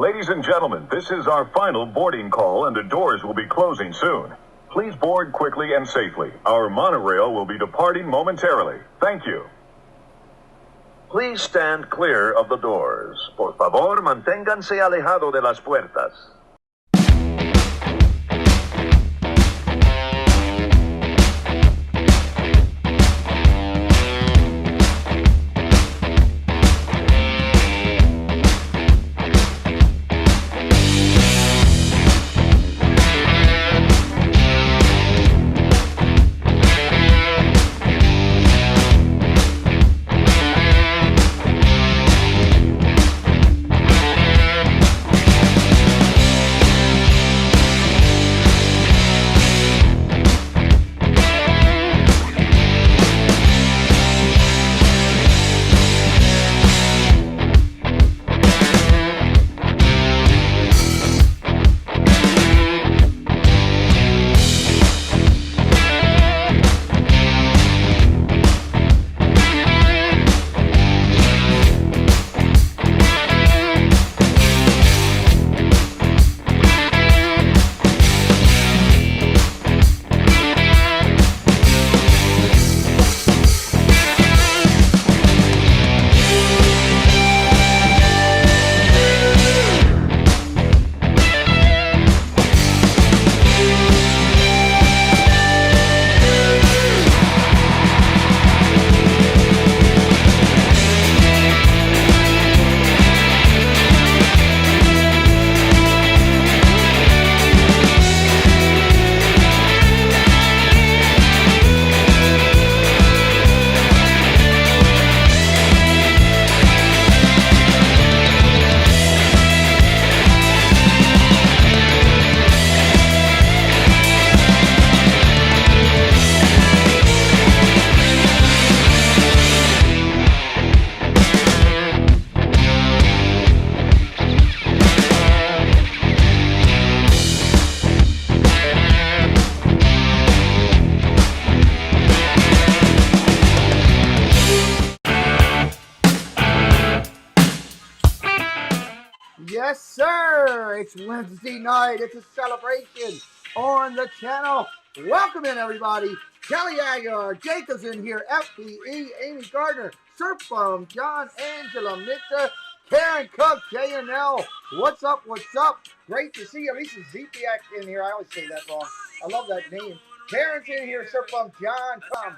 Ladies and gentlemen, this is our final boarding call and the doors will be closing soon. Please board quickly and safely. Our monorail will be departing momentarily. Thank you. Please stand clear of the doors. Por favor, manténganse alejado de las puertas. Yes, sir. It's Wednesday night. It's a celebration on the channel. Welcome in, everybody. Kelly Aguilar, Jacob's in here, FPE, Amy Gardner, Surf Bum, John, Angela, Mita, Karen Cook, J&L. What's up? What's up? Great to see you. Lisa Zepiak in here. I always say that wrong. I love that name. Karen's in here, Surf Bum, John, come.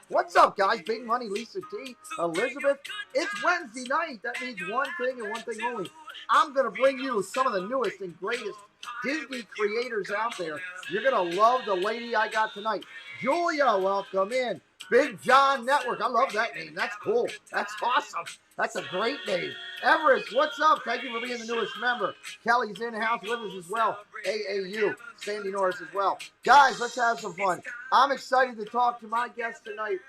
What's up, guys? Big Money, Lisa T, Elizabeth. It's Wednesday night. That means one thing and one thing only. I'm going to bring you some of the newest and greatest Disney creators out there. You're going to love the lady I got tonight. Julia, welcome in. Big John Network. I love that name. That's cool. That's awesome. That's a great name. Everest, what's up? Thank you for being the newest member. Kelly's in-house with us as well. AAU. Sandy Norris as well. Guys, let's have some fun. I'm excited to talk to my guest tonight.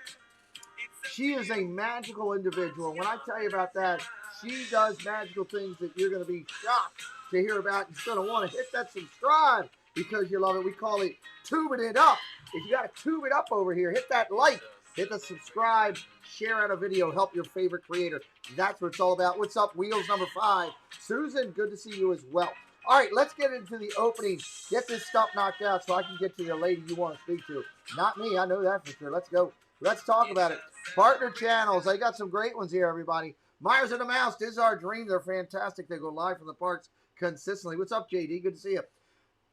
She is a magical individual. When I tell you about that, she does magical things that you're going to be shocked to hear about. You're going to want to hit that subscribe because you love it. We call it tubing it up. If you got to tube it up over here, hit that like, hit the subscribe, share out a video, help your favorite creator. That's what it's all about. What's up, Wheels number 5? Susan, good to see you as well. All right, let's get into the opening. Get this stuff knocked out so I can get to the lady you want to speak to. Not me, I know that for sure. Let's go. Let's talk about it. Partner channels. I got some great ones here, everybody. Myers and the Mouse, this is our dream. They're fantastic. They go live from the parks consistently. What's up, JD? Good to see you.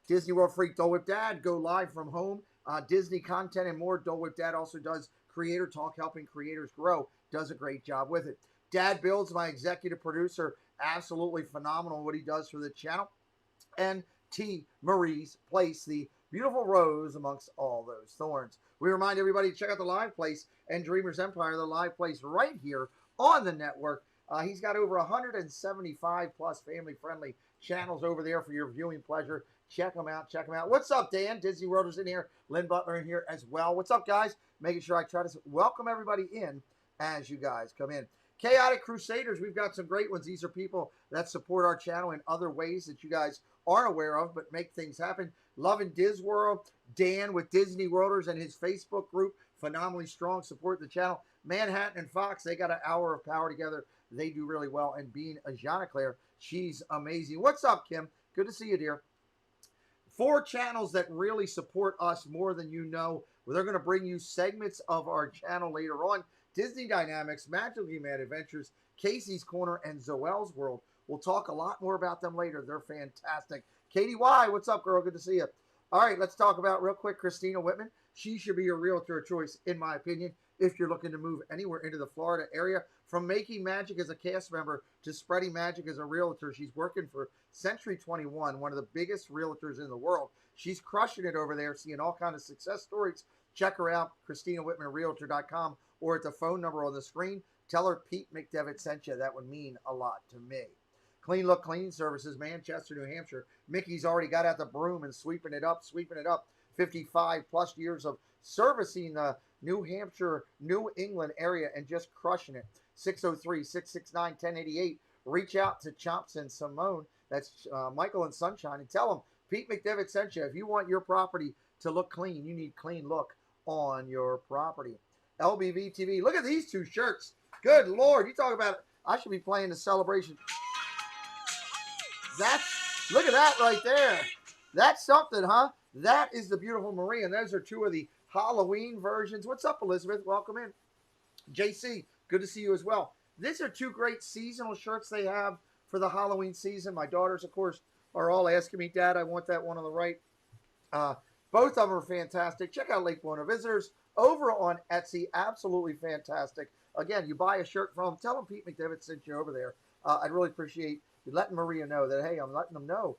Disney World Freak, Dole Whip Dad, go live from home. Disney content and more. Dole Whip Dad also does Creator Talk, helping creators grow. Does a great job with it. Dad Builds, my executive producer, absolutely phenomenal what he does for the channel. And T. Marie's Place, the beautiful rose amongst all those thorns. We remind everybody to check out the live place and Dreamer's Empire, the live place right here on the network. He's got over 175 plus family-friendly channels over there for your viewing pleasure. Check them out. Check them out. What's up, Dan? Disney World is in here. Lynn Butler in here as well. What's up, guys? Making sure I try to welcome everybody in as you guys come in. Chaotic Crusaders, we've got some great ones. These are people that support our channel in other ways that you guys aren't aware of, but make things happen. Loving Diz World, Dan with Disney Worlders and his Facebook group, phenomenally strong, support the channel. Manhattan and Fox, they got an hour of power together. they do really well. And being a Jean-Claire, she's amazing. What's up, Kim? Good to see you, dear. 4 channels that really support us more than you know. They're going to bring you segments of our channel later on. Disney Dynamics, Magically Mad Adventures, Casey's Corner, and Zoel's World. We'll talk a lot more about them later. They're fantastic. Katie Y, what's up, girl? Good to see you. All right, let's talk about real quick Christina Whitman. She should be your realtor of choice, in my opinion, if you're looking to move anywhere into the Florida area. From making magic as a cast member to spreading magic as a realtor, she's working for Century 21, one of the biggest realtors in the world. She's crushing it over there, seeing all kinds of success stories. Check her out, ChristinaWhitmanRealtor.com, or at the phone number on the screen. Tell her Pete McDevitt sent you. That would mean a lot to me. Clean Look Cleaning Services, Manchester, New Hampshire. Mickey's already got out the broom and sweeping it up. 55 plus years of servicing the New Hampshire, New England area and just crushing it. 603-669-1088. Reach out to Chomps and Simone. That's Michael and Sunshine, and tell them Pete McDevitt sent you. If you want your property to look clean, you need clean look on your property. LBV TV. Look at these 2 shirts. Good Lord. You talk about it. I should be playing the celebration. Look at that right there. That's something, huh? That is the beautiful Marie, and those are 2 of the Halloween versions. What's up, Elizabeth? Welcome in. JC, good to see you as well. These are 2 great seasonal shirts they have for the Halloween season. My daughters, of course, are all asking me, Dad, I want that one on the right. Both of them are fantastic. Check out Lake Buena Visitors over on Etsy. Absolutely fantastic. Again, you buy a shirt from them, tell them Pete McDevitt sent you over there. I'd really appreciate you letting Maria know that, hey, I'm letting them know.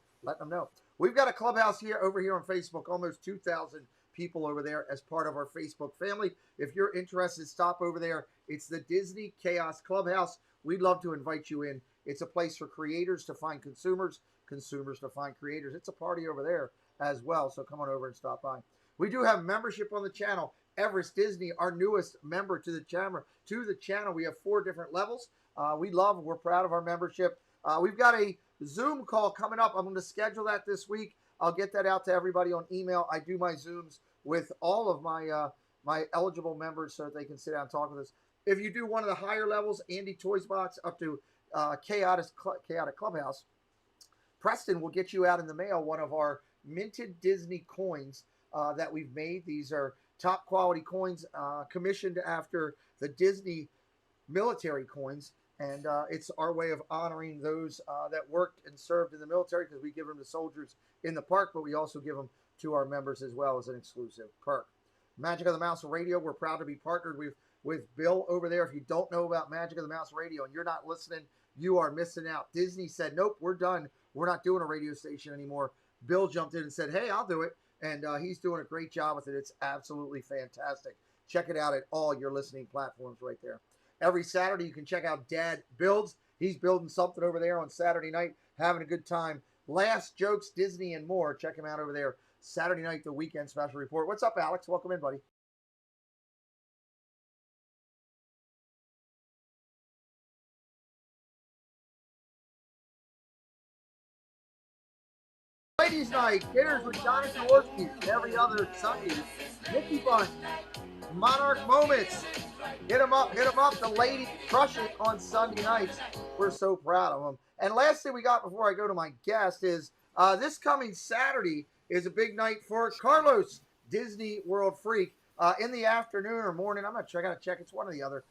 We've got a clubhouse over here on Facebook, almost 2,000 people over there as part of our Facebook family. If you're interested, stop over there. It's the Disney Chaos Clubhouse. We'd love to invite you in. It's a place for creators to find consumers, consumers to find creators. It's a party over there as well, so come on over and stop by. We do have membership on the channel. Everest Disney, our newest member to the channel. We have 4 different levels. We're proud of our membership. We've got a Zoom call coming up. I'm going to schedule that this week. I'll get that out to everybody on email. I do my Zooms with all of my eligible members so that they can sit down and talk with us. If you do one of the higher levels, Andy Toys Box up to Chaotic Clubhouse, Preston will get you out in the mail one of our minted Disney coins that we've made. These are top quality coins commissioned after the Disney military coins. And it's our way of honoring those that worked and served in the military, because we give them to soldiers in the park, but we also give them to our members as well as an exclusive perk. Magic of the Mouse Radio, we're proud to be partnered with Bill over there. If you don't know about Magic of the Mouse Radio and you're not listening, you are missing out. Disney said, nope, we're done. We're not doing a radio station anymore. Bill jumped in and said, hey, I'll do it. And he's doing a great job with it. It's absolutely fantastic. Check it out at all your listening platforms right there. Every Saturday, you can check out Dad Builds. He's building something over there on Saturday night, having a good time. Last Jokes, Disney, and more. Check him out over there. Saturday night, the weekend special report. What's up, Alex? Welcome in, buddy. Ladies' night, dinners with Jonathan Jaworski every other Sunday. Mickey Bunch, Monarch Moments. Hit them up. The ladies crush it on Sunday nights. We're so proud of them. And last thing we got before I go to my guest is this coming Saturday is a big night for Carlos, Disney World Freak. In the afternoon or morning, I'm not sure. I got to check. It's one or the other.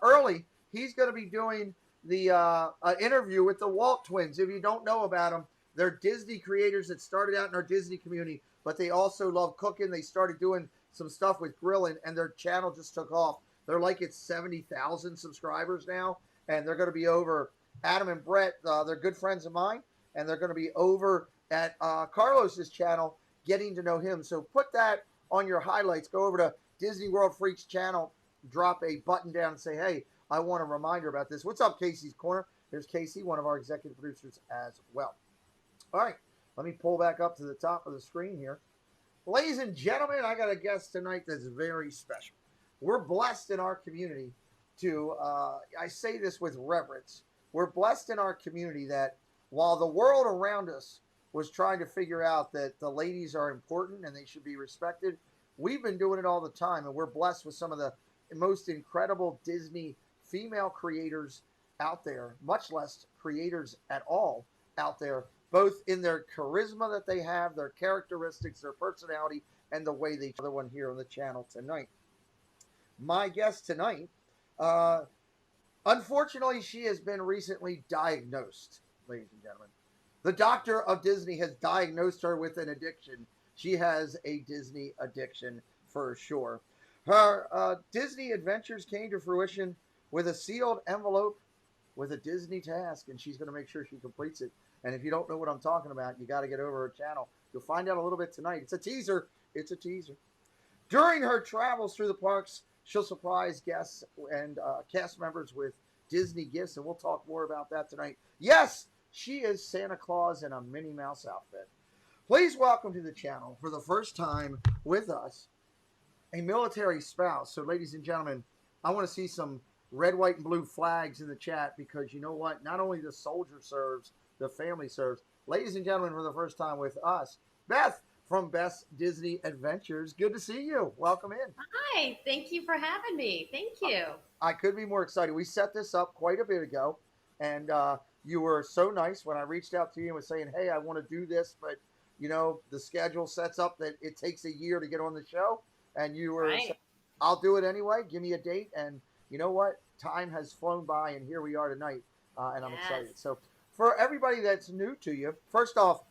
Early, he's going to be doing the interview with the Walt twins. If you don't know about them, they're Disney creators that started out in our Disney community, but they also love cooking. They started doing some stuff with grilling, and their channel just took off. They're like at 70,000 subscribers now, and they're going to be over. Adam and Brett, they're good friends of mine, and they're going to be over at Carlos's channel, getting to know him. So put that on your highlights. Go over to Disney World Freaks channel, drop a button down and say, hey, I want a reminder about this. What's up, Casey's Corner? There's Casey, one of our executive producers as well. All right, let me pull back up to the top of the screen here. Ladies and gentlemen, I got a guest tonight that's very special. We're blessed in our community to, I say this with reverence, we're blessed in our community that while the world around us was trying to figure out that the ladies are important and they should be respected, we've been doing it all the time, and we're blessed with some of the most incredible Disney female creators out there, much less creators at all out there, both in their charisma that they have, their characteristics, their personality, and the way they other one here on the channel tonight. My guest tonight, uh, unfortunately, she has been recently diagnosed, ladies and gentlemen. The doctor of Disney has diagnosed her with an addiction. She has a Disney addiction for sure. Her Disney adventures came to fruition with a sealed envelope with a Disney task, and she's going to make sure she completes it. And if you don't know what I'm talking about, you got to get over her channel. You'll find out a little bit tonight. It's a teaser. It's a teaser. During her travels through the parks, she'll surprise guests and cast members with Disney gifts, and we'll talk more about that tonight. Yes, she is Santa Claus in a Minnie Mouse outfit. Please welcome to the channel for the first time with us a military spouse. So, ladies and gentlemen, I want to see some red, white, and blue flags in the chat because you know what? Not only the soldier serves, the family serves. Ladies and gentlemen, for the first time with us, Beth from Beth's Disney Adventures. Good to see you. Welcome in. Hi, thank you for having me. Thank you. I could be more excited. We set this up quite a bit ago, and you were so nice when I reached out to you and was saying, hey, I want to do this, but, you know, the schedule sets up that it takes a year to get on the show, and you were Right. saying, I'll do it anyway. Give me a date, and you know what? Time has flown by, and here we are tonight, and I'm excited. So for everybody that's new to you, first off,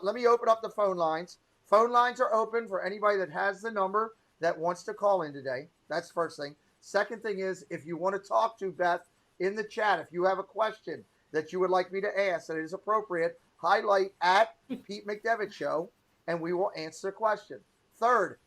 let me open up the phone lines. Phone lines are open for anybody that has the number that wants to call in today. That's the first thing. Second thing is, if you want to talk to Beth in the chat, if you have a question that you would like me to ask that is appropriate, highlight at Pete McDevitt Show, and we will answer the question. Third,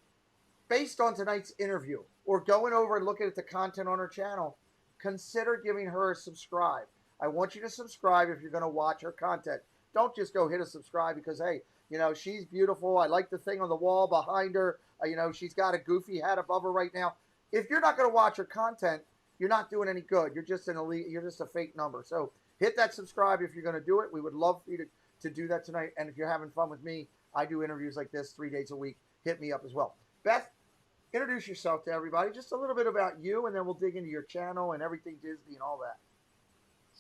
based on tonight's interview or going over and looking at the content on her channel, consider giving her a subscribe. I want you to subscribe if you're going to watch her content. Don't just go hit a subscribe because, hey, you know, she's beautiful. I like the thing on the wall behind her. You know, she's got a goofy hat above her right now. If you're not going to watch her content, you're not doing any good. You're just you're just a fake number. So hit that subscribe if you're going to do it. We would love for you to do that tonight. And if you're having fun with me, I do interviews like this 3 days a week. Hit me up as well. Beth, introduce yourself to everybody. Just a little bit about you, and then we'll dig into your channel and everything Disney and all that.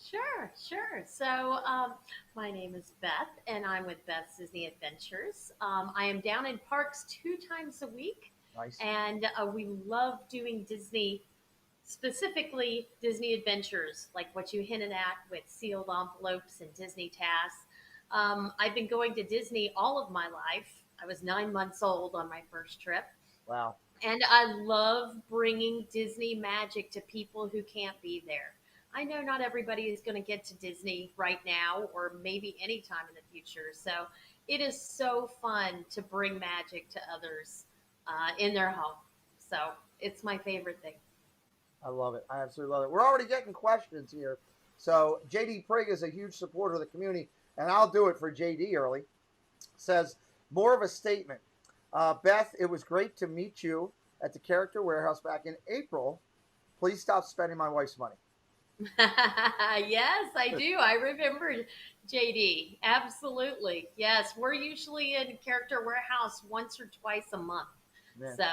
Sure. So, my name is Beth, and I'm with Beth's Disney Adventures. I am down in parks 2 times a week, Nice. and we love doing Disney, specifically Disney Adventures, like what you hinted at with sealed envelopes and Disney tasks. I've been going to Disney all of my life. I was 9 months old on my first trip. Wow. And I love bringing Disney magic to people who can't be there. I know not everybody is going to get to Disney right now or maybe anytime in the future. So it is so fun to bring magic to others in their home. So it's my favorite thing. I love it. I absolutely love it. We're already getting questions here. So JD Prigg is a huge supporter of the community, and I'll do it for JD early. Says, more of a statement. Beth, it was great to meet you at the Character Warehouse back in April. Please stop spending my wife's money. Yes, I do. I remember JD. Absolutely. Yes, we're usually in Character Warehouse once or twice a month. Man. So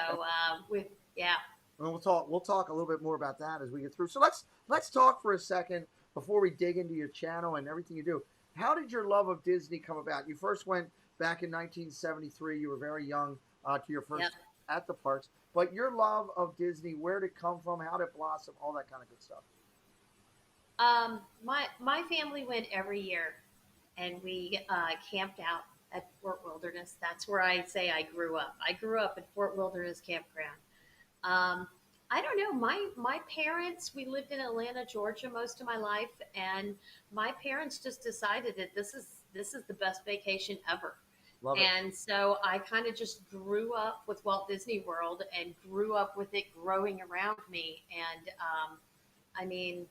yeah. And we'll talk a little bit more about that as we get through. So let's talk for a second before we dig into your channel and everything you do. How did your love of Disney come about? You first went back in 1973. You were very young to your first at the parks. But your love of Disney, where did it come from? How did it blossom? All that kind of good stuff. My family went every year, and we camped out at Fort Wilderness. That's where I say I grew up. I grew up at Fort Wilderness Campground. I don't know. My parents. We lived in Atlanta, Georgia, most of my life, and my parents just decided that this is the best vacation ever. Love it. And so I kind of just grew up with Walt Disney World and grew up with it growing around me. And I mean,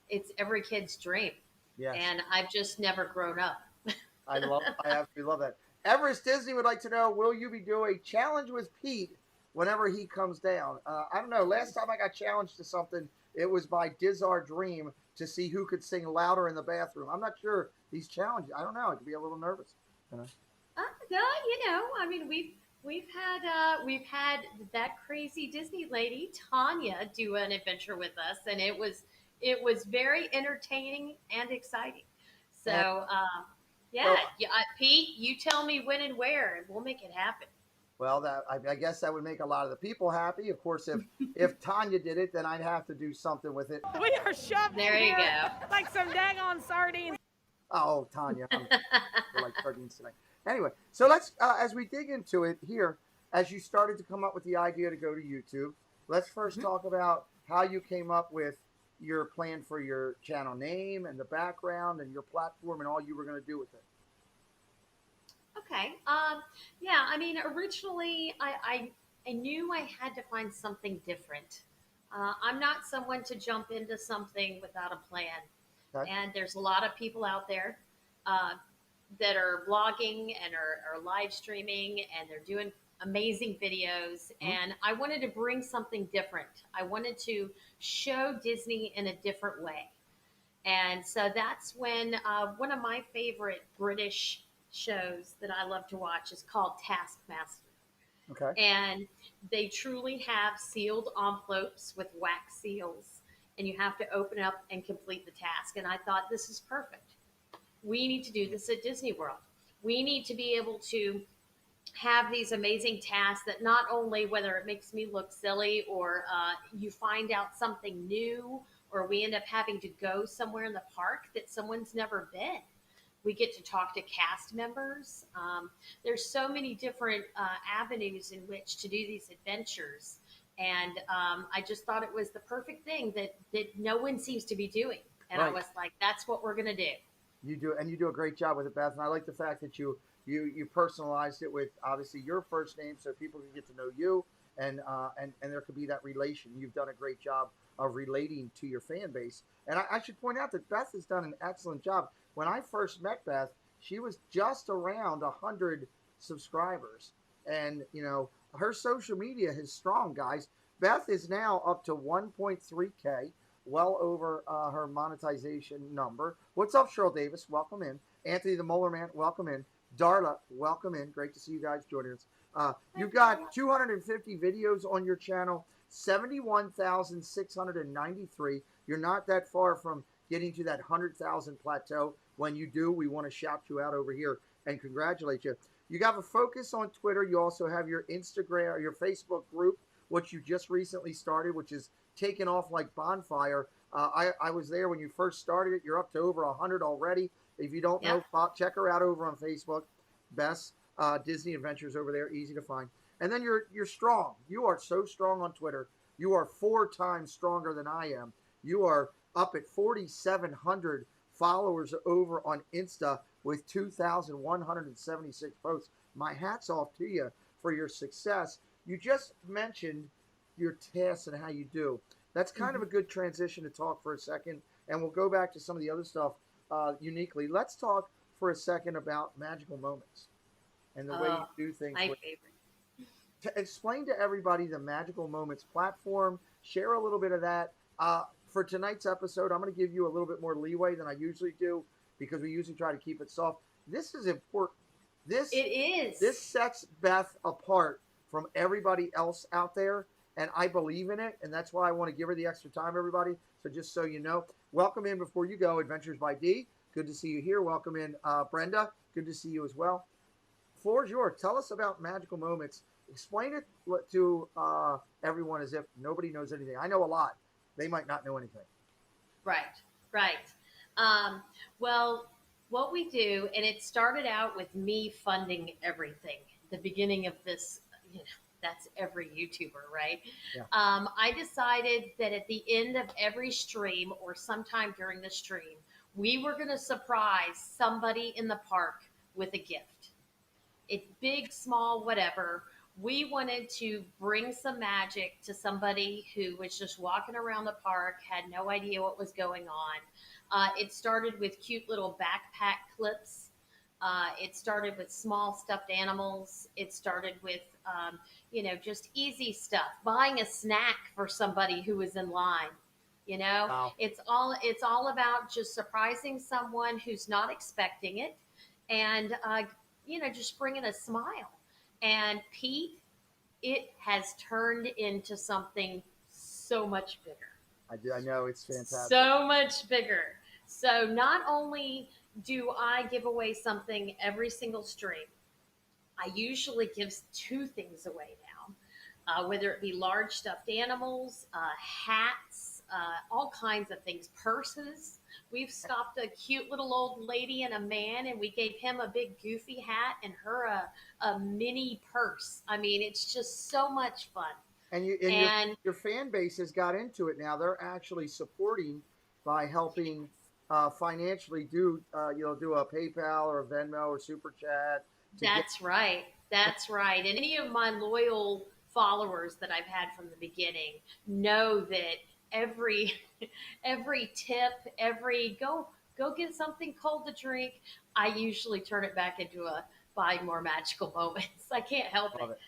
it's every kid's dream. Yes. And I've just never grown up. I absolutely love that. Everest Disney would like to know, will you be doing a challenge with Pete whenever he comes down? I don't know. Last time I got challenged to something, it was by Dizzar Dream to see who could sing louder in the bathroom. I'm not sure these challenges. I don't know. I could be a little nervous. You know? No, I mean, we've had that crazy Disney lady Tanya do an adventure with us, and it was it was very entertaining and exciting. And So, so, yeah, Pete, you tell me when and where, and we'll make it happen. well, that I guess that would make a lot of the people happy. Of course, if Tanya did it, then I'd have to do something with it. We are shoved in There you here go. like some daggone sardines. Oh, Tanya, we're like sardines tonight. Anyway, so let's as we dig into it here, as you started to come up with the idea to go to YouTube, let's first Mhm. talk about how you came up with your plan for your channel name and the background and your platform and all you were going to do with it. Okay. Yeah, I mean, originally I knew I had to find something different. I'm not someone to jump into something without a plan. Okay. And there's a lot of people out there uh, that are blogging and are live streaming and they're doing amazing videos. Mhm. And I wanted to bring something different. I wanted to show Disney in a different way. And so that's when one of my favorite British shows that I love to watch is called Taskmaster. Okay. And they truly have sealed envelopes with wax seals, and you have to open up and complete the task. And I thought, this is perfect. We need to do this at Disney World. We need to be able to have these amazing tasks that not only whether it makes me look silly or you find out something new or we end up having to go somewhere in the park that someone's never been. We get to talk to cast members. There's so many different avenues in which to do these adventures. And I just thought it was the perfect thing that no one seems to be doing. And I Right. was like, that's what we're going to do. You do a great job with it, Beth. And I like the fact that you personalized it with obviously your first name, so people can get to know you, and there could be that relation. You've done a great job of relating to your fan base. And I should point out that Beth has done an excellent job. When I first met Beth, she was just around 100 subscribers, and her social media is strong, guys. Beth is now up to 1.3K, well over her monetization number. What's up, Cheryl Davis? Welcome in. Anthony the Molar Man, welcome in. Darla, welcome in. Great to see you guys joining us. You've got 250 videos on your channel, 71,693. You're not that far from getting to that 100,000 plateau. When you do, we want to shout you out over here and congratulate you. You got a focus on Twitter. You also have your Instagram or your Facebook group, which you just recently started, which is taken off like bonfire. I was there when you first started it. You're up to over 100 already. If you don't know, check her out over on Facebook. Best Disney Adventures over there, easy to find. And then you're strong. You are so strong on Twitter. You are 4 times stronger than I am. You are up at 4,700 followers over on Insta with 2,176 posts. My hat's off to you for your success. You just mentioned your tasks and how you do. That's kind of a good transition to talk for a second, and we'll go back to some of the other stuff uniquely. Let's talk for a second about magical moments and the way you do things. My favorite. To explain to everybody the Magical Moments platform, share a little bit of that. For tonight's episode, I'm going to give you a little bit more leeway than I usually do because we usually try to keep it soft. This is important. It is. This sets Beth apart from everybody else out there, and I believe in it, and that's why I want to give her the extra time, everybody. So just so you know, welcome in before you go, Adventures by D. Good to see you here. Welcome in, Brenda. Good to see you as well. Floor is yours. Tell us about Magical Moments. Explain it to everyone as if nobody knows anything. I know a lot. They might not know anything. Right. Well, what we do, and it started out with me funding everything. The beginning of this, that's every YouTuber, right? Yeah. I decided that at the end of every stream or sometime during the stream, we were going to surprise somebody in the park with a gift. It's big, small, whatever. We wanted to bring some magic to somebody who was just walking around the park, had no idea what was going on. It started with cute little backpack clips. It started with small stuffed animals. It started with, just easy stuff. Buying a snack for somebody who was in line. Wow. It's all about just surprising someone who's not expecting it, and just bringing a smile. And Pete, it has turned into something so much bigger. I do. I know it's fantastic. So much bigger. So not only do I give away something every single stream, I usually give two things away now, whether it be large stuffed animals, hats, all kinds of things, purses. We've stopped a cute little old lady and a man, and we gave him a big goofy hat and her a mini purse. I mean, it's just so much fun. And And your fan base has got into it now. They're actually supporting by helping financially do a PayPal or a Venmo or super chat to get. that's right. That's right. And any of my loyal followers that I've had from the beginning know that every every tip, every go get something cold to drink, I usually turn it back into a buy more magical moments. I can't help it. Love it.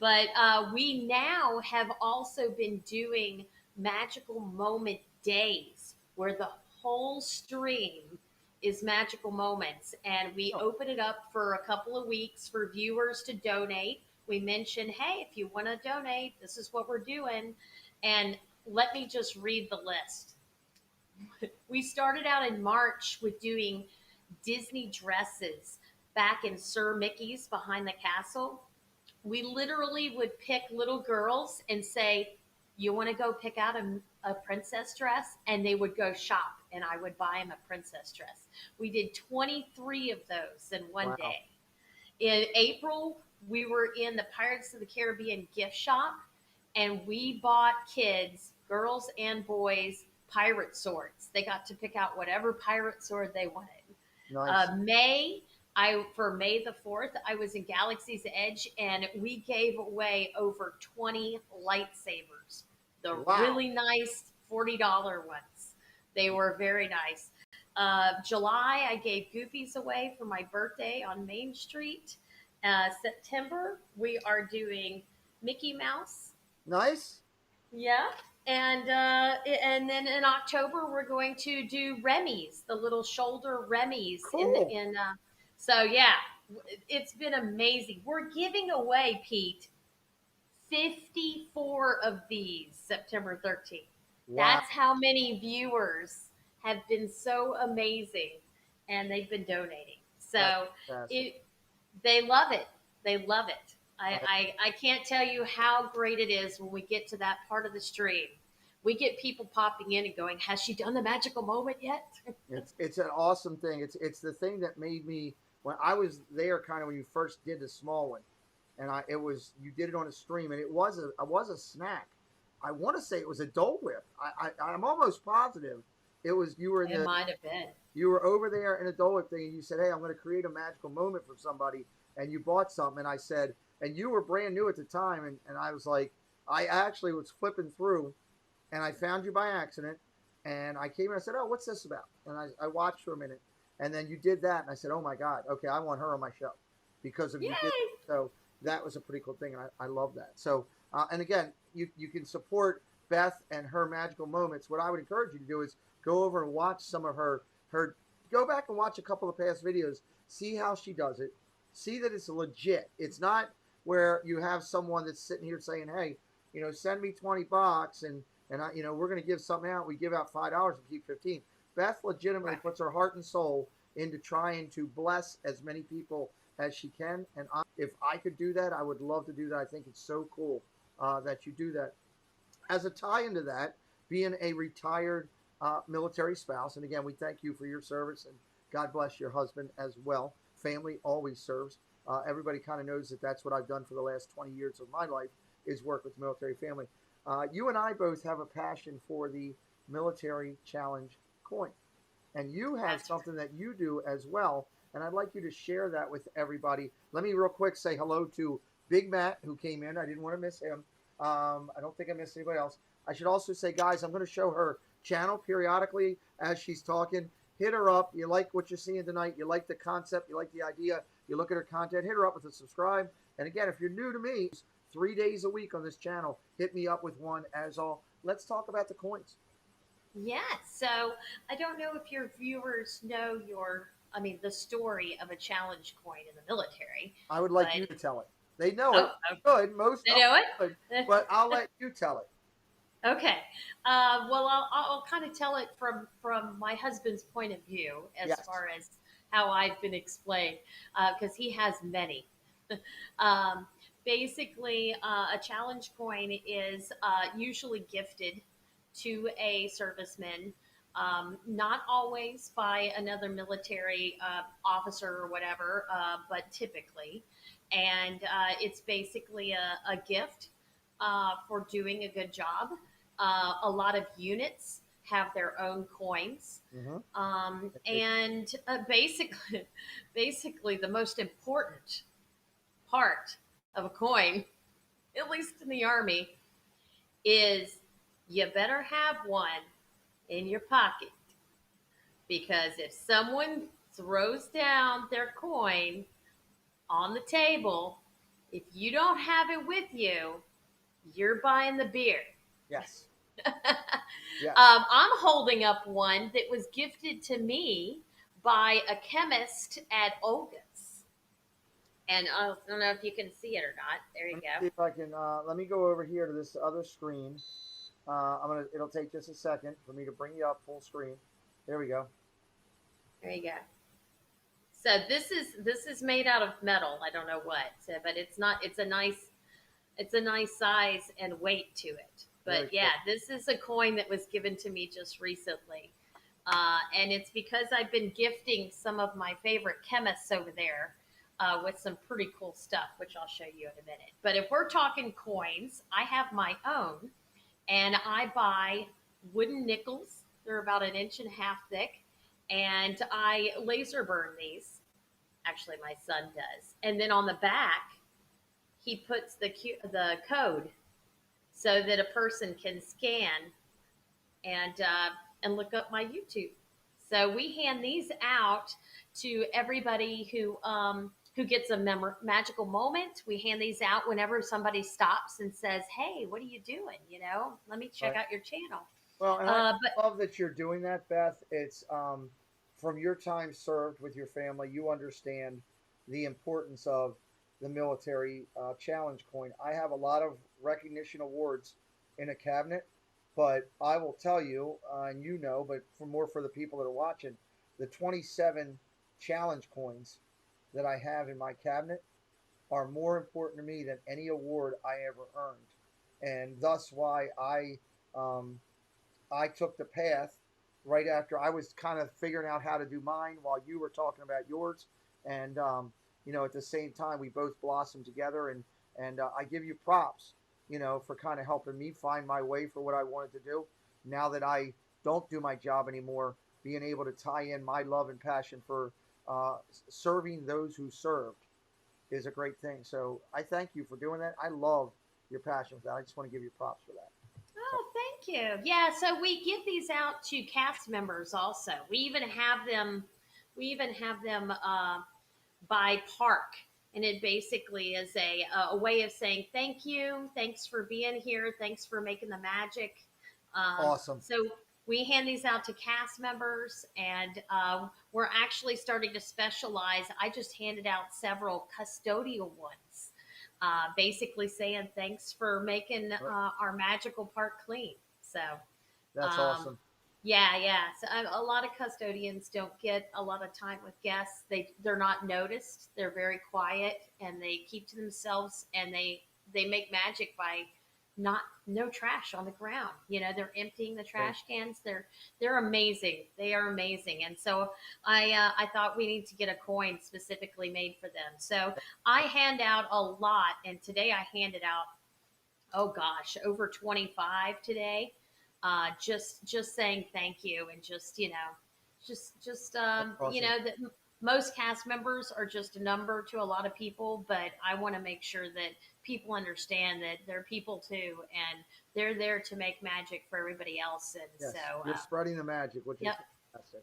But we now have also been doing magical moment days where the whole stream is magical moments. And we Oh, open it up for a couple of weeks for viewers to donate. We mention, hey, if you want to donate, this is what we're doing. And let me just read the list. We started out in March with doing Disney dresses back in Sir Mickey's behind the castle. We literally would pick little girls and say, you want to go pick out a princess dress? And they would go shop, and I would buy them a princess dress. We did 23 of those in one wow. day. In April, we were in the Pirates of the Caribbean gift shop, and we bought kids, girls and boys, pirate swords. They got to pick out whatever pirate sword they wanted. Nice. For May the 4th, I was in Galaxy's Edge, and we gave away over 20 lightsabers. The Wow. really nice $40 ones. They were very nice. July, I gave Goofies away for my birthday on Main Street. September, we are doing Mickey Mouse. Nice. Yeah. And then in October we're going to do Remy's, the little shoulder Remy's Cool. so yeah, it's been amazing. We're giving away, Pete, 54 of these September 13th. Wow. That's how many viewers have been so amazing, and they've been donating. That's So fantastic. they love it. They love it. I can't tell you how great it is when we get to that part of the stream. We get people popping in and going, has she done the magical moment yet? It's an awesome thing. It's the thing that made me when I was there, kind of when you first did the small one, and you did it on a stream, and it was a snack. I want to say it was a Dole Whip. I'm almost positive it was you were in It the might have been. you were over there in a Dole Whip thing, and you said, "Hey, I'm going to create a magical moment for somebody," and you bought something, and I said, and you were brand new at the time, and I was like, I actually was flipping through, and I found you by accident, and I came and I said, "Oh, what's this about?" And I watched for a minute, and then you did that, and I said, "Oh my God, okay, I want her on my show because of Yay! you did." So that was a pretty cool thing, and I love that. So and again, you can support Beth and her magical moments. What I would encourage you to do is go over and watch some of her go back and watch a couple of past videos, see how she does it, see that it's legit. It's not where you have someone that's sitting here saying, "Hey, send me $20 and we're going to give something out. We give out $5 and keep 15." Beth legitimately Right. puts her heart and soul into trying to bless as many people as she can. And if I could do that, I would love to do that. I think it's so cool that you do that. As a tie into that, being a retired military spouse, and again, we thank you for your service and God bless your husband as well. Family always serves. Everybody kind of knows that that's what I've done for the last 20 years of my life is work with military family. You and I both have a passion for the military challenge coin. And you have something that you do as well. And I'd like you to share that with everybody. Let me real quick say hello to Big Matt, who came in. I didn't want to miss him. I don't think I missed anybody else. I should also say, guys, I'm going to show her channel periodically as she's talking. Hit her up. You like what you're seeing tonight. You like the concept. You like the idea. You look at her content. Hit her up with a subscribe. And again, if you're new to me, 3 days a week on this channel, hit me up with one as all. Let's talk about the coins. Yeah. So I don't know if your viewers know the story of a challenge coin in the military, I would like but you to tell it. They know it. oh, Good. Most they of know them it. would, but I'll let you tell it. Okay. Well, I'll kind of tell it from my husband's point of view as Yes. far as how I've been explained, because he has many. um, Basically, a challenge coin is usually gifted to a serviceman, not always by another military officer or whatever, but typically. And it's basically a gift for doing a good job. A lot of units have their own coins. Mm-hmm. And basically, basically, the most important part of a coin, at least in the army, is you better have one in your pocket, because if someone throws down their coin on the table, if you don't have it with you, you're buying the beer. Yes. Yes. I'm holding up one that was gifted to me by a chemist at Olga's. And I don't know if you can see it or not. There you Let me go. see if I can. Let me go over here to this other screen. It'll take just a second for me to bring you up full screen. There we go. There you go. So this is made out of metal. I don't know what, so, but it's not. It's a nice size and weight to it. Very But yeah, cool. this is a coin that was given to me just recently, and it's because I've been gifting some of my favorite chemists over there with some pretty cool stuff, which I'll show you in a minute. But if we're talking coins, I have my own, and I buy wooden nickels. They're about an inch and a half thick, and I laser burn these. Actually, my son does. And then on the back, he puts the code so that a person can scan and look up my YouTube. So we hand these out to everybody who gets a magical moment. We hand these out whenever somebody stops and says, "Hey, what are you doing? Let me check Right. out your channel." Well, and I But love that you're doing that, Beth. It's from your time served with your family, you understand the importance of the military challenge coin. I have a lot of recognition awards in a cabinet, but I will tell you, and you know, but for more for the people that are watching, the 27 challenge coins that I have in my cabinet are more important to me than any award I ever earned, and thus why um, I took the path right after I was kind of figuring out how to do mine while you were talking about yours. And, at the same time, we both blossomed together. And I give you props, for kind of helping me find my way for what I wanted to do. Now that I don't do my job anymore, being able to tie in my love and passion for serving those who served is a great thing. So I thank you for doing that. I love your passion for that. I just want to give you props for that. So, oh, thank you. Yeah, so we give these out to cast members also. We even have them. We even have them by park, and it basically is a way of saying thank you, thanks for being here, thanks for making the magic. awesome. So we hand these out to cast members, and we're actually starting to specialize. I just handed out several custodial ones, basically saying thanks for making our magical park clean. So That's um, awesome. yeah, yeah. So a lot of custodians don't get a lot of time with guests. They're not noticed. They're very quiet, and they keep to themselves, and they make magic by not no trash on the ground. They're emptying the Right. trash cans. They're amazing. They are amazing. And so I thought we need to get a coin specifically made for them. So I hand out a lot, and today I handed out, oh gosh, over 25 today. Just saying thank you, and That's awesome. that most cast members are just a number to a lot of people, but I want to make sure that people understand that they're people too, and they're there to make magic for everybody else. And Yes. so, You're spreading the magic, which is yep, fantastic.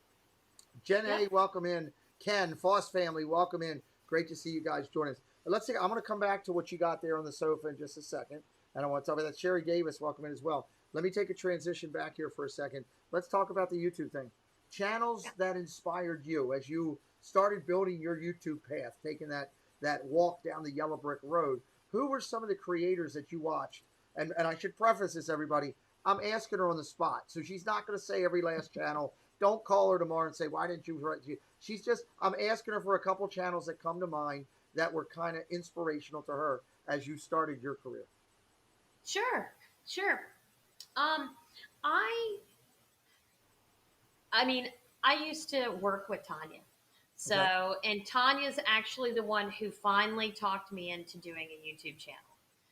Jen yep, A, welcome in. Ken, Foss family, welcome in. Great to see you guys join us. But let's see. I'm going to come back to what you got there on the sofa in just a second. And I want to talk about that. Sherry Davis, welcome in as well. Let me take a transition back here for a second. Let's talk about the YouTube thing. Channels yep. that inspired you as you started building your YouTube path, taking that walk down the yellow brick road. Who were some of the creators that you watched? And I should preface this, everybody. I'm asking her on the spot. So she's not going to say every last channel. Don't call her tomorrow and say, why didn't you write? She's just, I'm asking her for a couple channels that come to mind that were kind of inspirational to her as you started your career. Sure, sure. Um, I I mean, I used to work with Tanya. Okay. So, and Tanya's actually the one who finally talked me into doing a YouTube channel.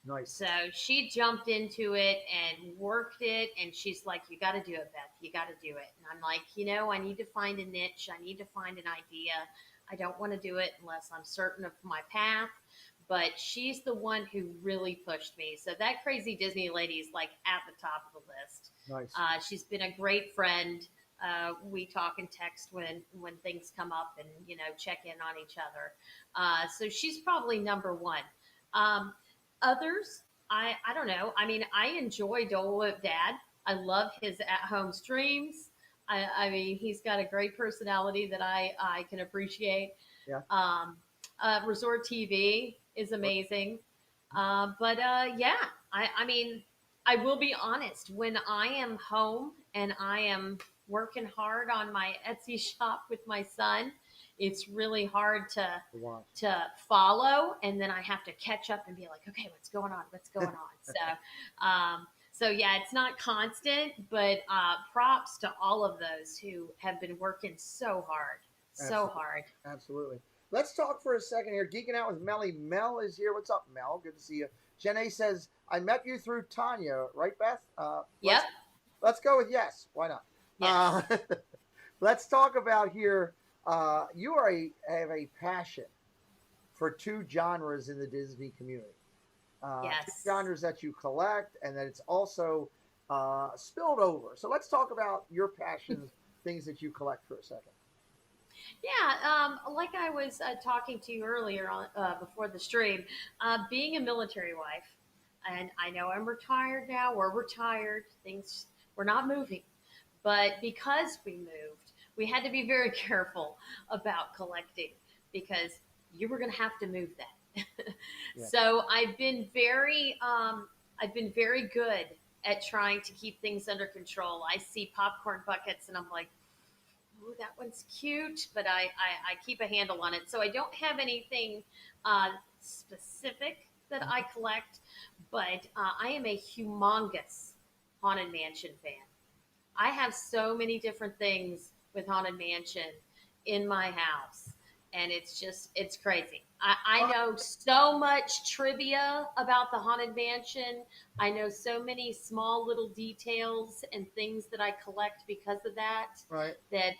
Nice. So she jumped into it and worked it. And she's like, you got to do it, Beth. You got to do it. And I'm like, I need to find a niche. I need to find an idea. I don't want to do it unless I'm certain of my path. But she's the one who really pushed me. So that crazy Disney lady is like at the top of the list. Nice. She's been a great friend. We talk and text when things come up and check in on each other. So she's probably number one. Others, I don't know. I mean, I enjoy Dole Whip Dad. I love his at home streams. I mean, he's got a great personality that I can appreciate. Yeah. Resort TV is amazing. Yeah, I mean, I will be honest. When I am home and I am working hard on my Etsy shop with my son, it's really hard to follow, and then I have to catch up and be like, okay, what's going on? What's going on? So yeah, it's not constant, but props to all of those who have been working so hard, so hard. Absolutely. Let's talk for a second here. Geeking out with Melly. Mel is here. What's up, Mel? Good to see you. Jenny says, I met you through Tanya, right, Beth? Yep. Let's go with yes. Why not? Yes. Let's talk about here. You have a passion for two genres in the Disney community. Yes. Two genres that you collect, and that it's also spilled over. So let's talk about your passions, things that you collect for a second. Yeah, like I was talking to you earlier on before the stream, being a military wife, and I know I'm retired now. We're retired. We're not moving, but because we moved, we had to be very careful about collecting because you were going to have to move that. Yeah. So I've been very good at trying to keep things under control. I see popcorn buckets, and I'm like, oh, that one's cute, but I keep a handle on it. So I don't have anything specific that I collect, but I am a humongous Haunted Mansion fan. I have so many different things with Haunted Mansion in my house, and it's crazy. I know so much trivia about the Haunted Mansion. I know so many small little details and things that I collect because of that. Right. That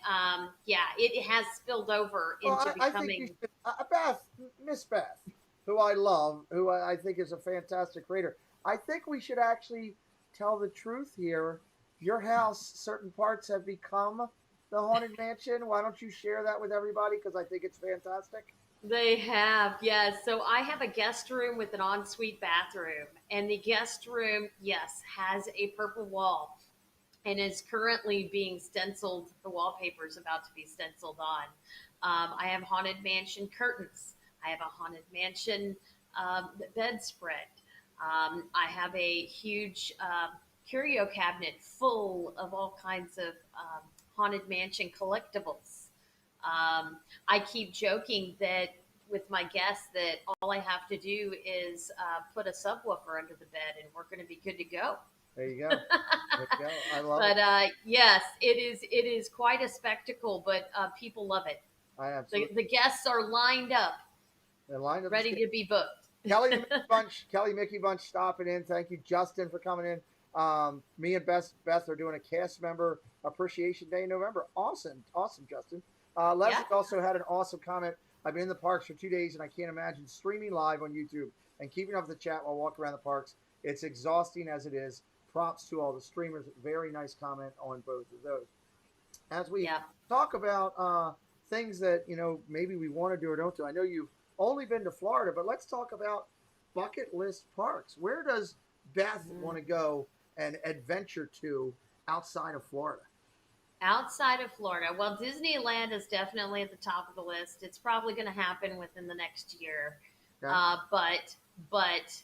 yeah, it has spilled over into I becoming. think you should, Beth, Miss Beth, who I love, who I think is a fantastic creator. I think we should actually tell the truth here. Your house, certain parts have become the Haunted Mansion. Why don't you share that with everybody? Because I think it's fantastic. They have, yes. So I have a guest room with an ensuite bathroom, and the guest room, yes, has a purple wall and is currently being stenciled. The wallpaper is about to be stenciled on. I have Haunted Mansion curtains. I have a Haunted Mansion bedspread. I have a huge curio cabinet full of all kinds of Haunted Mansion collectibles. I keep joking that with my guests that all I have to do is put a subwoofer under the bed and we're going to be good to go. There you go. There you go. I love but it. Yes, it is quite a spectacle, but people love it. I absolutely. The guests are lined up, They're lined up, ready to be booked. Kelly Mickey Bunch stopping in. Thank you, Justin, for coming in. Me and Beth are doing a cast member appreciation day in November. Awesome, Justin. Leslie also had an awesome comment. I've been in the parks for 2 days and I can't imagine streaming live on YouTube and keeping up with the chat while walking around the parks. It's exhausting as it is. Props to all the streamers. Very nice comment on both of those. As we talk about things that maybe we want to do or don't do. I know you've only been to Florida, but let's talk about bucket list parks. Where does Beth want to go and adventure to outside of Florida? Outside of Florida, well, Disneyland is definitely at the top of the list. It's probably going to happen within the next year. Okay. But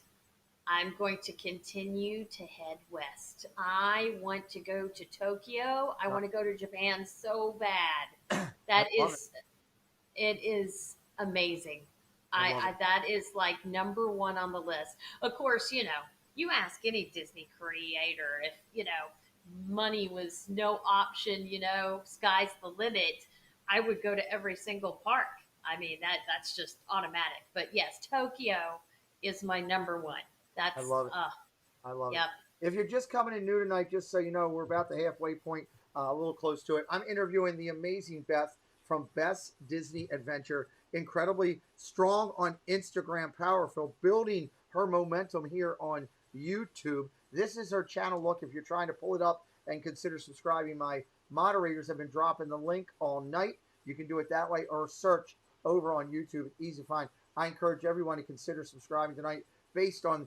I'm going to continue to head west. I want to go to Tokyo. I want to go to Japan so bad. I That love it. is, it is amazing. I love it. That is like number one on the list. Of course, you ask any Disney creator if, money was no option, sky's the limit, I would go to every single park. I mean, that's just automatic. But yes, Tokyo is my number one. I That's, love it. I love it. yep. If you're just coming in new tonight, just so you know, we're about the halfway point, a little close to it. I'm interviewing the amazing Beth from Beth's Disney Adventure. Incredibly strong on Instagram, powerful, building her momentum here on YouTube. This is her channel. Look, if you're trying to pull it up and consider subscribing, my moderators have been dropping the link all night. You can do it that way or search over on YouTube. Easy to find. I encourage everyone to consider subscribing tonight based on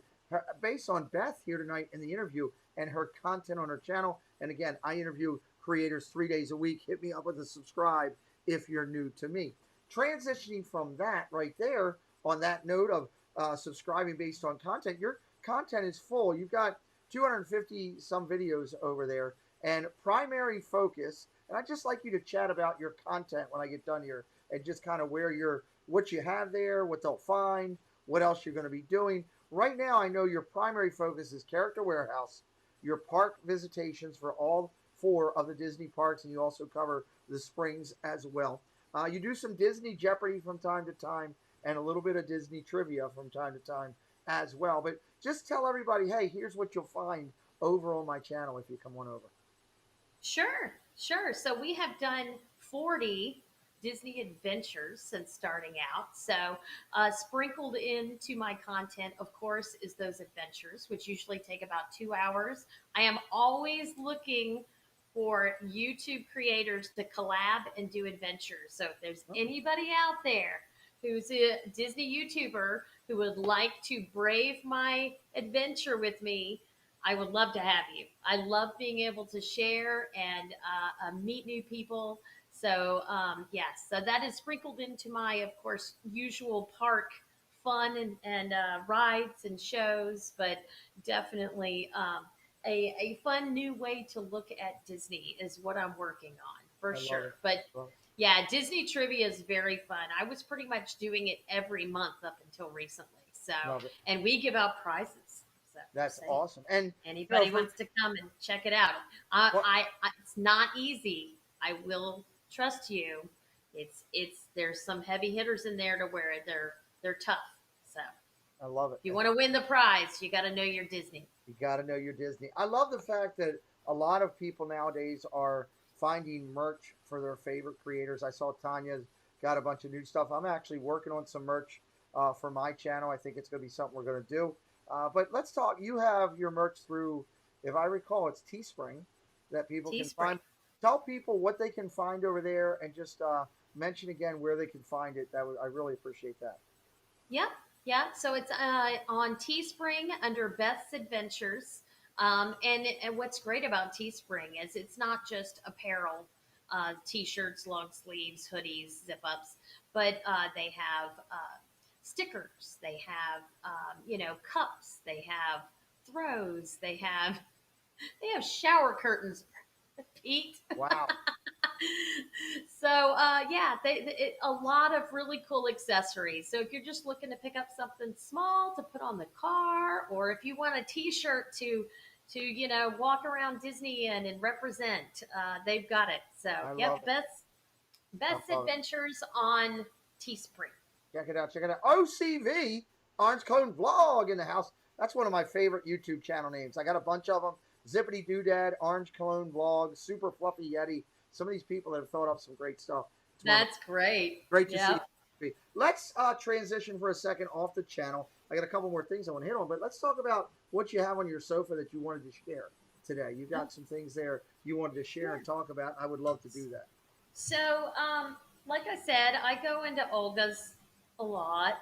Beth here tonight in the interview and her content on her channel. And again, I interview creators 3 days a week. Hit me up with a subscribe if you're new to me. Transitioning from that right there, on that note of subscribing based on content, your content is full. You've got 250 some videos over there, and primary focus. And I'd just like you to chat about your content when I get done here, and just kind of what you have there, what they'll find, what else you're going to be doing. Right now, I know your primary focus is Character Warehouse, your park visitations for all 4 of the Disney parks, and you also cover the Springs as well. You do some Disney Jeopardy from time to time, and a little bit of Disney trivia from time to time as well. But just tell everybody, hey, here's what you'll find over on my channel if you come on over. Sure, sure. So we have done 40 Disney adventures since starting out. So, sprinkled into my content, of course, is those adventures, which usually take about 2 hours. I am always looking for YouTube creators to collab and do adventures. So, if there's anybody out there who's a Disney YouTuber who would like to brave my adventure with me, I would love to have you. I love being able to share and meet new people. So, yes, so that is sprinkled into my, of course, usual park fun and rides and shows, but definitely a fun new way to look at Disney is what I'm working on for I love sure. it. But Love it. yeah, Disney trivia is very fun. I was pretty much doing it every month up until recently. So, Love it. and we give out prizes. So, That's say, awesome. And anybody for, wants to come and check it out. what, It's not easy. I will trust you. There's some heavy hitters in there to where they're tough. So I love it. if you want to win the prize, you got to know your Disney. You got to know your Disney. I love the fact that a lot of people nowadays are finding merch for their favorite creators. I saw Tanya's got a bunch of new stuff. I'm actually working on some merch for my channel. I think it's going to be something we're going to do. But let's talk. You have your merch through, if I recall, it's Teespring that people can find. Tell people what they can find over there, and just mention again where they can find it. I really appreciate that. Yep, yeah. So it's on Teespring under Beth's Adventures. And what's great about Teespring is it's not just apparel, t-shirts, long sleeves, hoodies, zip ups, but they have stickers, they have cups, they have throws, they have shower curtains, Pete. Wow. So yeah, a lot of really cool accessories. So if you're just looking to pick up something small to put on the car, or if you want a T-shirt to walk around Disney and represent, they've got it. So yep, Beth's Adventures on Teespring. Check it out. Check it out. OCV, Orange Cone Vlog in the house. That's one of my favorite YouTube channel names. I got a bunch of them. Zippity Doodad, Orange Cone Vlog, Super Fluffy Yeti. Some of these people have thought up some great stuff. That's great. Great to see. Let's transition for a second off the channel. I got a couple more things I want to hit on, but let's talk about what you have on your sofa that you wanted to share today. You got some things there you wanted to share and talk about. I would love to do that. So, like I said, I go into Olga's a lot.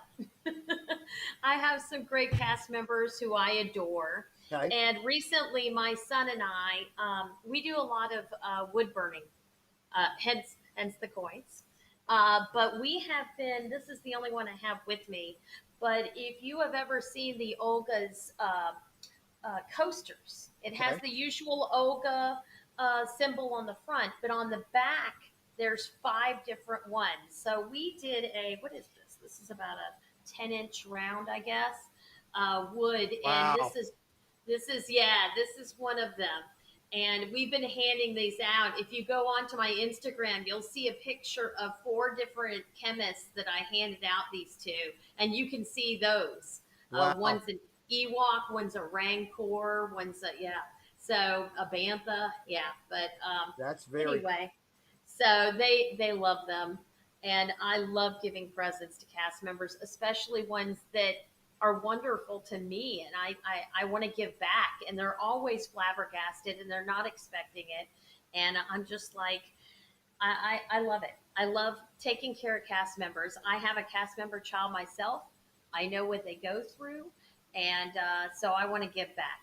I have some great cast members who I adore. Okay. And recently, my son and I, we do a lot of wood burning, hence the coins. But we have been, this is the only one I have with me. But if you have ever seen the Olga's coasters, it has Okay. the usual Olga symbol on the front, but on the back, there's five different ones. So we did what is this? This is about a 10-inch round, I guess, wood. And Wow. this is one of them. And we've been handing these out. If you go onto my Instagram, you'll see a picture of four different chemists that I handed out these to, and you can see those. Wow. One's an Ewok, one's a Rancor, one's a yeah. So a Bantha, yeah. But That's very anyway, so they love them, and I love giving presents to cast members, especially ones that are wonderful to me, and I want to give back, and they're always flabbergasted, and they're not expecting it, and I'm just like, I love it. I love taking care of cast members. I have a cast member child myself. I know what they go through, and so I want to give back.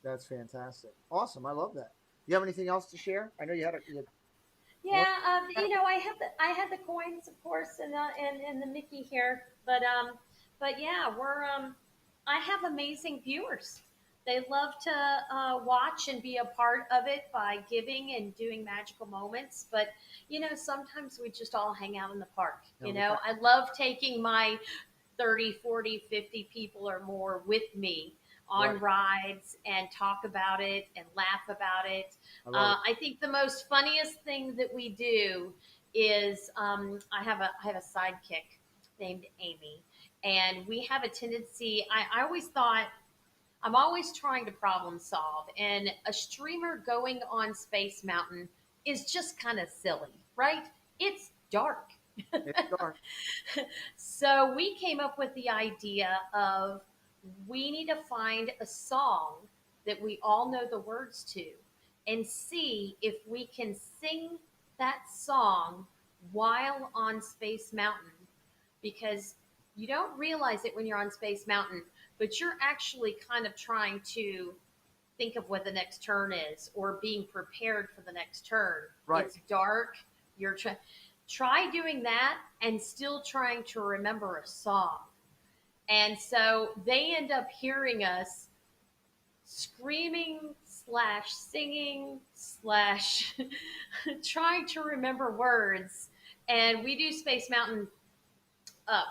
that's fantastic. Awesome. I love that. You have anything else to share? I know you had one. Yeah, I had the coins, of course, and the Mickey here, but yeah, I have amazing viewers. They love to watch and be a part of it by giving and doing magical moments. But sometimes we just all hang out in the park. No, we got- I love taking my 30, 40, 50 people or more with me on Right. rides and talk about it and laugh about it. I love it. I think the most funniest thing that we do is I have a sidekick named Amy, and we have a tendency. I always thought I'm always trying to problem solve, and a streamer going on Space Mountain is just kind of silly, right? It's dark. It's dark. So we came up with the idea of we need to find a song that we all know the words to and see if we can sing that song while on Space Mountain, because you don't realize it when you're on Space Mountain, but you're actually kind of trying to think of what the next turn is or being prepared for the next turn. Right. It's dark. Try doing that and still trying to remember a song. And so they end up hearing us screaming slash singing slash trying to remember words. And we do Space Mountain,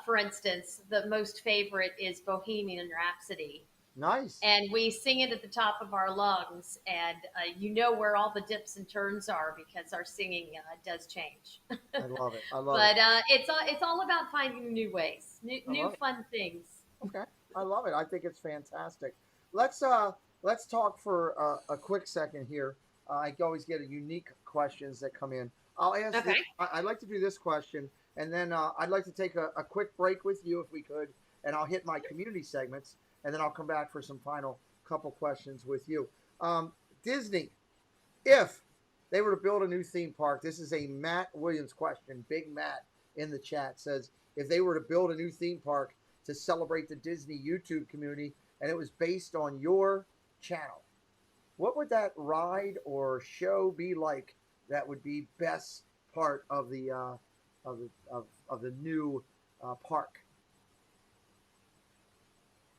for instance, the most favorite is Bohemian Rhapsody, Nice. and we sing it at the top of our lungs, and you know where all the dips and turns are because our singing does change. I love it. I love But it. it's all about finding new ways, I new love it. fun things. Okay. I love it. I think it's fantastic. Let's let's talk for a quick second here. I always get a unique questions that come in. I'll ask this. Okay. I'd like to do this question, and then I'd like to take a quick break with you if we could, and I'll hit my community segments, and then I'll come back for some final couple questions with you. Disney, if they were to build a new theme park, this is a Matt Williams question. Big Matt in the chat says, if they were to build a new theme park to celebrate the Disney YouTube community, and it was based on your channel, what would that ride or show be like? That would be best part of the of the new park.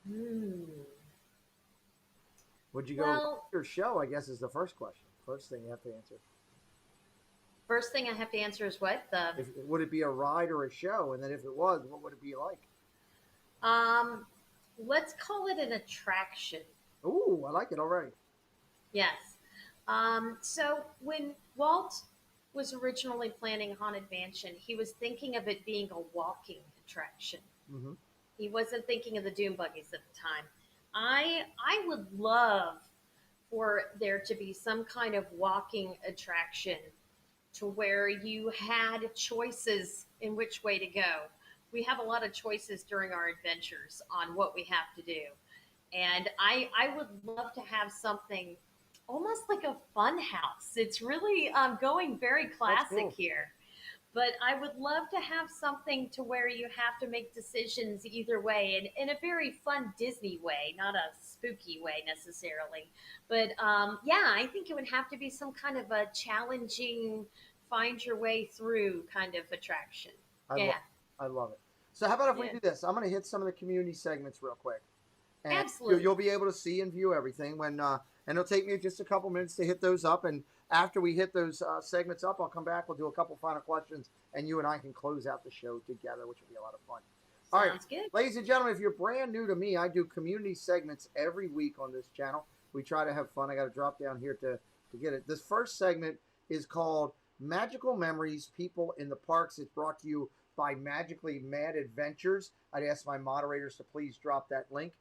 Hmm. Would you go Well, your show? I guess is the first question. First thing you have to answer. first thing I have to answer is what the If would it be a ride or a show? And then if it was, what would it be like? um. Let's call it an attraction. Ooh, I like it already. Yes. So when Walt was originally planning Haunted Mansion, he was thinking of it being a walking attraction. Mm-hmm. He wasn't thinking of the Doom buggies at the time. I would love for there to be some kind of walking attraction to where you had choices in which way to go. We have a lot of choices during our adventures on what we have to do. And I would love to have something almost like a fun house. It's really going very That's classic cool. here. But I would love to have something to where you have to make decisions either way, and in a very fun Disney way, not a spooky way necessarily. But yeah, I think it would have to be some kind of a challenging, find your way through kind of attraction. Yeah, I love it. So how about if we yeah, do this? I'm going to hit some of the community segments real quick, and absolutely. you'll be able to see and view everything when. And it'll take me just a couple minutes to hit those up, and after we hit those segments up, I'll come back. We'll do a couple final questions, and you and I can close out the show together, which will be a lot of fun. All right, Sounds good. ladies and gentlemen, if you're brand new to me, I do community segments every week on this channel. We try to have fun. I got to drop down here to get it. This first segment is called Magical Memories, People in the Parks. It's brought to you by Magically Mad Adventures. I'd ask my moderators to please drop that link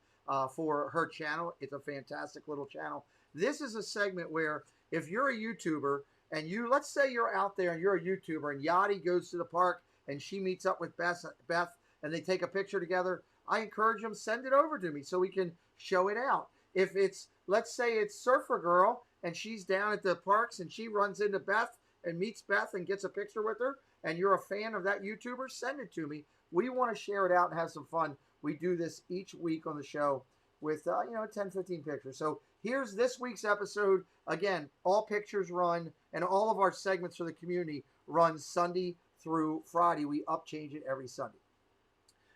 for her channel. It's a fantastic little channel. This is a segment where if you're a YouTuber and let's say you're out there and you're a YouTuber and Yachty goes to the park and she meets up with Beth and they take a picture together, I encourage them, send it over to me so we can show it out. If it's, let's say it's Surfer Girl and she's down at the parks and she runs into Beth and meets Beth and gets a picture with her, and you're a fan of that YouTuber, send it to me. We want to share it out and have some fun. We do this each week on the show with 10, 15 pictures. So here's this week's episode. Again, all pictures run, and all of our segments for the community run Sunday through Friday. We change it every Sunday.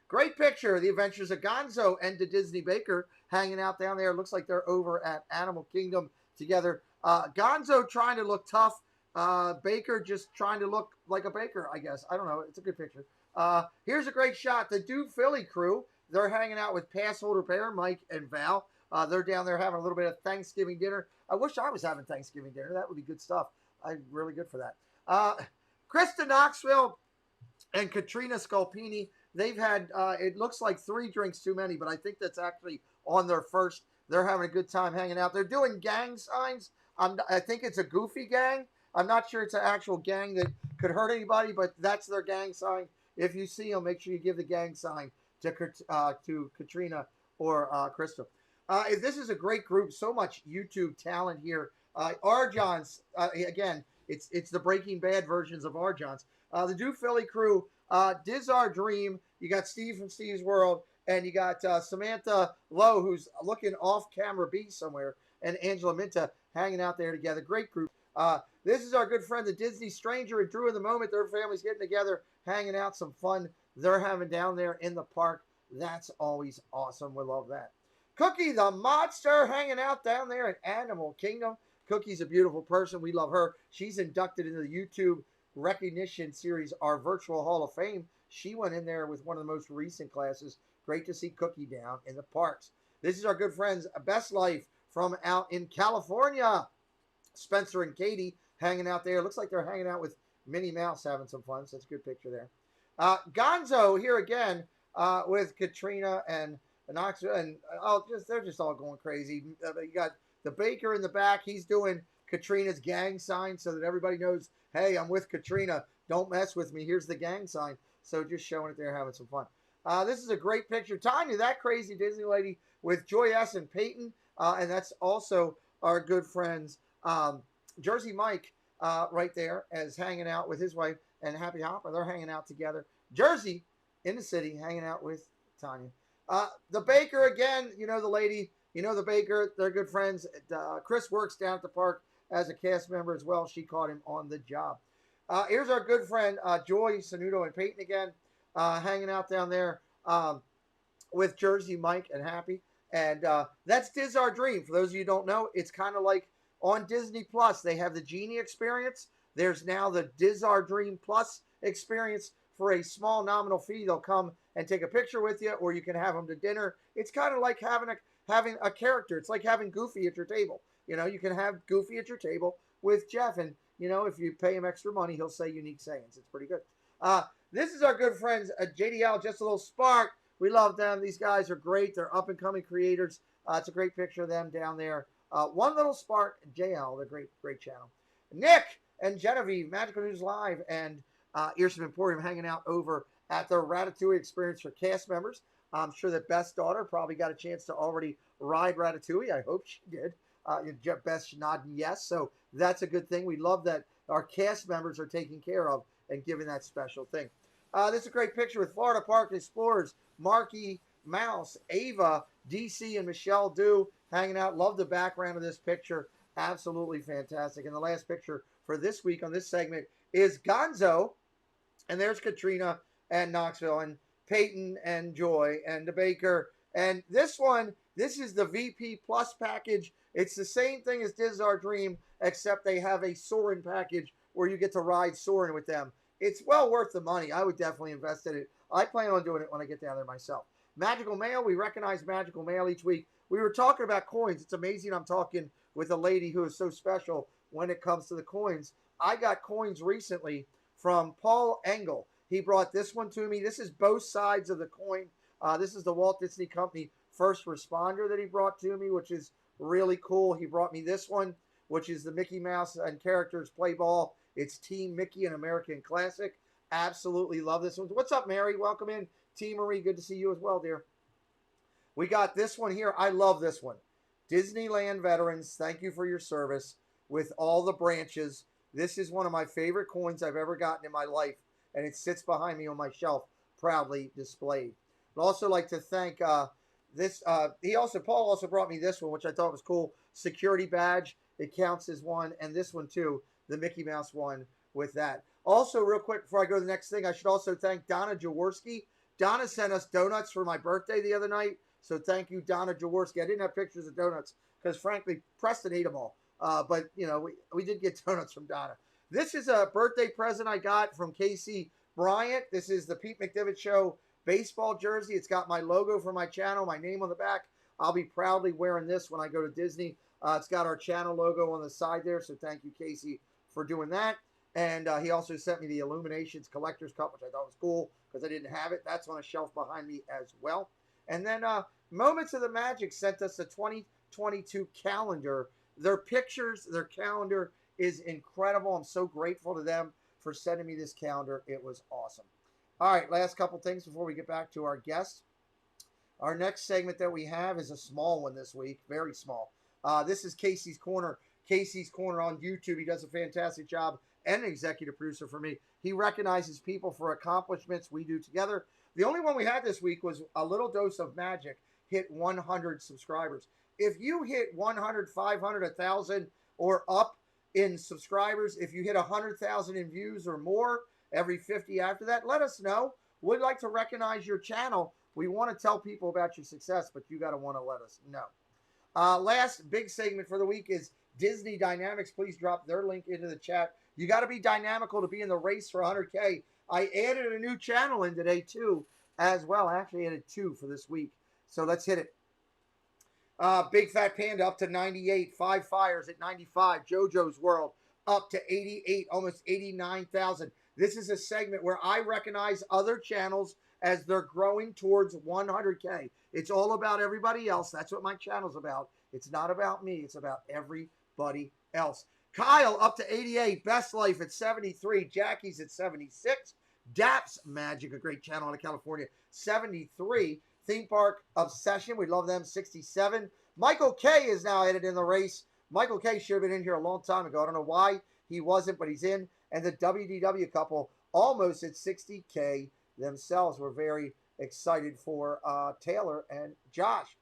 Great picture. The Adventures of Gonzo and the Disney Baker hanging out down there. Looks like they're over at Animal Kingdom together. Gonzo trying to look tough. Baker just trying to look like a baker, I guess. I don't know. It's a good picture. Here's a great shot. The Dude Philly crew. They're hanging out with Passholder Bear, Mike, and Val. They're down there having a little bit of Thanksgiving dinner. I wish I was having Thanksgiving dinner. That would be good stuff. I'm really good for that. Krista Knoxville and Katrina Scolpini. They've had, it looks like 3 drinks too many, but I think that's actually on their first. They're having a good time hanging out. They're doing gang signs. I think it's a goofy gang. I'm not sure it's an actual gang that could hurt anybody, but that's their gang sign. If you see them, make sure you give the gang sign to Katrina or Krista. This is a great group. So much YouTube talent here. Arjon's, again, it's the Breaking Bad versions of Arjon's. The Do Philly crew, Diz Our Dream. You got Steve from Steve's World, and you got Samantha Lowe, who's looking off camera B somewhere, and Angela Minta hanging out there together. Great group. This is our good friend, the Disney Stranger, and Drew in the Moment. Their family's getting together, hanging out, some fun they're having down there in the park. That's always awesome. We love that. Cookie the Monster hanging out down there at Animal Kingdom. Cookie's a beautiful person. We love her. She's inducted into the YouTube recognition series, our Virtual Hall of Fame. She went in there with one of the most recent classes. Great to see Cookie down in the parks. This is our good friends, Best Life from out in California. Spencer and Katie hanging out there. Looks like they're hanging out with Minnie Mouse having some fun. So that's a good picture there. Gonzo here again with Katrina and Knoxville, and they're just all going crazy. You got the Baker in the back. He's doing Katrina's gang sign so that everybody knows, hey, I'm with Katrina. Don't mess with me. Here's the gang sign. So just showing it there, having some fun. This is a great picture. Tanya, that crazy Disney lady with Joy S. and Peyton. And that's also our good friends, Jersey Mike, right there, as hanging out with his wife, and Happy Hopper. They're hanging out together. Jersey in the city, hanging out with Tanya. The Baker again, you know the lady, you know the Baker. They're good friends. Chris works down at the park as a cast member as well. She caught him on the job. Here's our good friend Joy, Sanudo, and Peyton again, hanging out down there with Jersey Mike and Happy. And that's Diz Our Dream. For those of you who don't know, it's kind of like on Disney Plus. They have the Genie experience. There's now the Diz Our Dream Plus experience. For a small nominal fee, they'll come and take a picture with you, or you can have them to dinner. It's kind of like having a character. It's like having Goofy at your table. You know, you can have Goofy at your table with Jeff, and you know, if you pay him extra money, he'll say unique sayings. It's pretty good. This is our good friends at JDL, Just a Little Spark. We love them. These guys are great. They're up-and-coming creators. It's a great picture of them down there. One Little Spark, JL, they're great channel. Nick and Genevieve, Magical News Live, and Earsham Emporium hanging out over at their Ratatouille experience for cast members. I'm sure that Beth's daughter probably got a chance to already ride Ratatouille. I hope she did. Beth's nodding yes, so that's a good thing. We love that our cast members are taken care of and given that special thing. This is a great picture with Florida Park Explorers, Marky Mouse, Ava, DC, and Michelle Dew hanging out. Love the background of this picture. Absolutely fantastic. And the last picture for this week on this segment is Gonzo. And there's Katrina and Knoxville, and Peyton and Joy and the Baker. And this one, this is the VP Plus package. It's the same thing as Diz Our Dream, except they have a Soarin' package where you get to ride Soarin' with them. It's well worth the money. I would definitely invest in it. I plan on doing it when I get down there myself. Magical Mail, we recognize Magical Mail each week. We were talking about coins. It's amazing I'm talking with a lady who is so special when it comes to the coins. I got coins recently from Paul Engel. He brought this one to me. This is both sides of the coin. This is the Walt Disney Company First Responder that he brought to me, which is really cool. He brought me this one, which is the Mickey Mouse and Characters Play Ball. It's Team Mickey, an American classic. Absolutely love this one. What's up, Mary? Welcome in. T. Marie, good to see you as well, dear. We got this one here. I love this one. Disneyland Veterans, thank you for your service with all the branches. This is one of my favorite coins I've ever gotten in my life, and it sits behind me on my shelf, proudly displayed. I'd also like to thank Paul also brought me this one, which I thought was cool. Security badge. It counts as one, and this one too, the Mickey Mouse one with that. Also, real quick before I go to the next thing, I should also thank Donna Jaworski. Donna sent us donuts for my birthday the other night, so thank you, Donna Jaworski. I didn't have pictures of donuts because, frankly, Preston ate them all. But, you know, we did get donuts from Donna. This is a birthday present I got from Casey Bryant. This is the Pete McDevitt Show baseball jersey. It's got my logo for my channel, my name on the back. I'll be proudly wearing this when I go to Disney. It's got our channel logo on the side there, so thank you, Casey, for doing that. And he also sent me the Illuminations Collector's Cup, which I thought was cool because I didn't have it. That's on a shelf behind me as well. And then Moments of the Magic sent us a 2022 calendar. Their pictures, their calendar is incredible. I'm so grateful to them for sending me this calendar. It was awesome. All right, last couple things before we get back to our guest. Our next segment that we have is a small one this week, very small. This is Casey's Corner. Casey's Corner on YouTube. He does a fantastic job and an executive producer for me. He recognizes people for accomplishments we do together. The only one we had this week was A Little Dose of Magic hit 100 subscribers. If you hit 100, 500, 1,000 or up in subscribers, if you hit 100,000 in views or more, every 50 after that, let us know. We'd like to recognize your channel. We want to tell people about your success, but you got to want to let us know. Last big segment for the week is Disney Dynamics. Please drop their link into the chat. You got to be dynamical to be in the race for 100K. I added a new channel in today, too, as well. I actually added 2 for this week. So let's hit it. Big Fat Panda up to 98. Five Fires at 95. JoJo's World up to 88, almost 89,000. This is a segment where I recognize other channels as they're growing towards 100K. It's all about everybody else. That's what my channel's about. It's not about me. It's about everybody else. Kyle up to 88. Best Life at 73. Jackie's at 76. Daps Magic, a great channel out of California, 73. Theme Park Obsession, we love them, 67. Michael K is now added in the race. Michael K should have been in here a long time ago. I don't know why he wasn't, but he's in. And the WDW couple almost at 60K themselves. We're very excited for Taylor and Josh.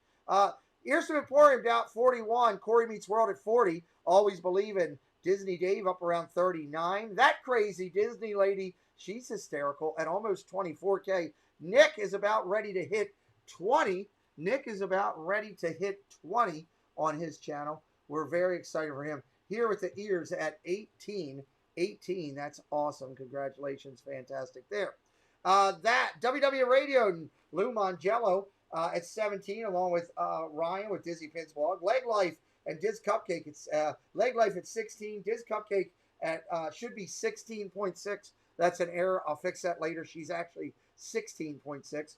Here's some Emporium down 41. Corey Meets World at 40. Always Believe in Disney Dave up around 39. That crazy Disney lady, she's hysterical at almost 24K. Nick is about ready to hit 20. Nick is about ready to hit 20 on his channel. We're very excited for him. Here with the ears at 18. 18, that's awesome. Congratulations. Fantastic there. That WW Radio, Lou Mangello at 17, along with Ryan with Dizzy Pins Blog. Leg Life and Diz Cupcake. It's Leg Life at 16. Diz Cupcake at should be 16.6. That's an error. I'll fix that later. She's actually 16.6.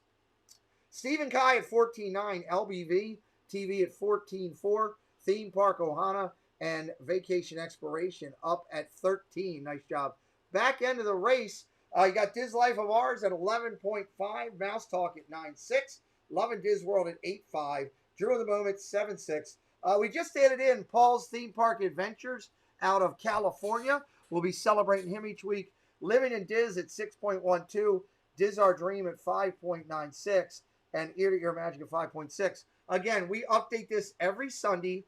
Stephen Kai at 14.9. LBV TV at 14.4. Theme Park Ohana and Vacation Exploration up at 13. Nice job. Back end of the race, you got Diz Life of Ours at 11.5. Mouse Talk at 9.6. Love and Diz World at 8.5. Drew of the Moment 7.6. We just added in Paul's Theme Park Adventures out of California. We'll be celebrating him each week. Living in Diz at 6.12. Diz Our Dream at 5.96. And Ear to Ear Magic at 5.6. Again, we update this every Sunday.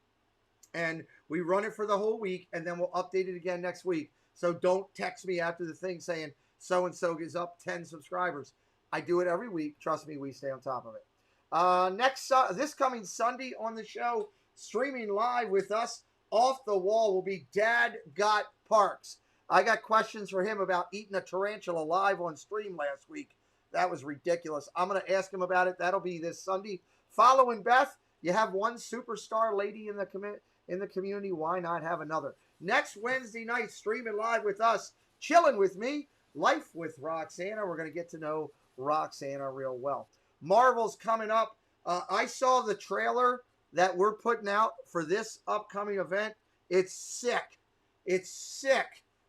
And we run it for the whole week. And then we'll update it again next week. So don't text me after the thing saying, so-and-so is up 10 subscribers. I do it every week. Trust me, we stay on top of it. This coming Sunday on the show, streaming live with us off the wall, will be Dad Got Parks. I got questions for him about eating a tarantula live on stream last week. That was ridiculous. I'm going to ask him about it. That'll be this Sunday. Following Beth, you have one superstar lady in the community. Why not have another? Next Wednesday night, streaming live with us, chilling with me, Life with Roxana. We're going to get to know Roxana real well. Marvel's coming up. I saw the trailer that we're putting out for this upcoming event. It's sick. It's sick.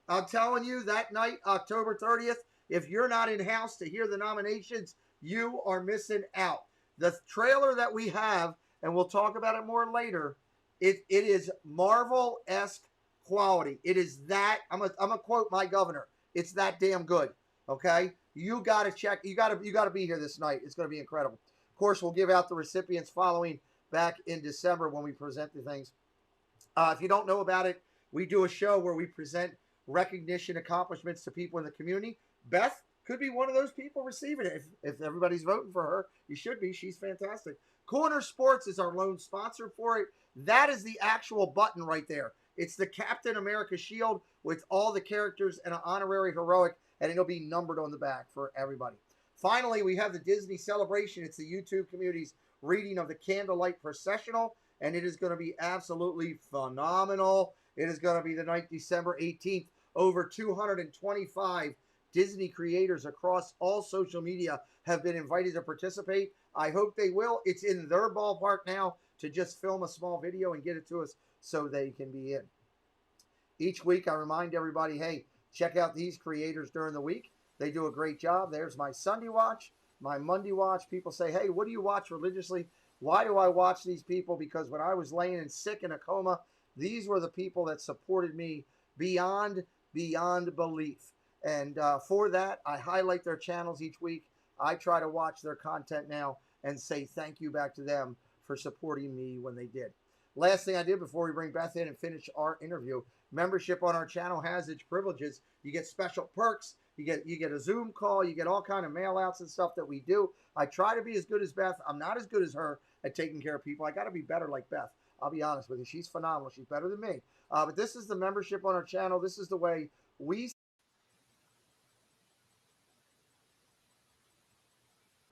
I'm telling you, that night, October 30th, if you're not in house to hear the nominations, you are missing out. The trailer that we have, and we'll talk about it more later, it is Marvel-esque quality. It is that, I'm gonna quote my governor, it's that damn good. Okay? You gotta check, you gotta be here this night. It's gonna be incredible. Of course, we'll give out the recipients following back in December when we present the things. If you don't know about it, we do a show where we present recognition accomplishments to people in the community. Beth could be one of those people receiving it. If everybody's voting for her, you should be. She's fantastic. Corner Sports is our lone sponsor for it. That is the actual button right there. It's the Captain America shield with all the characters and an honorary heroic, and it'll be numbered on the back for everybody. Finally, we have the Disney Celebration. It's the YouTube community's reading of the Candlelight Processional, and it is going to be absolutely phenomenal. It is going to be the night, December 18th. Over 225 Disney creators across all social media have been invited to participate. I hope they will. It's in their ballpark now to just film a small video and get it to us so they can be in. Each week, I remind everybody, hey, check out these creators during the week. They do a great job. There's my Sunday watch, my Monday watch. People say, hey, what do you watch religiously? Why do I watch these people? Because when I was laying in sick in a coma, these were the people that supported me beyond belief. And for that, I highlight their channels each week. I try to watch their content now and say thank you back to them for supporting me when they did. Last thing I did before we bring Beth in and finish our interview, membership on our channel has its privileges. You get special perks. You get a Zoom call. You get all kind of mail outs and stuff that we do. I try to be as good as Beth. I'm not as good as her at taking care of people. I got to be better like Beth. I'll be honest with you. She's phenomenal. She's better than me. But this is the membership on our channel. This is the way we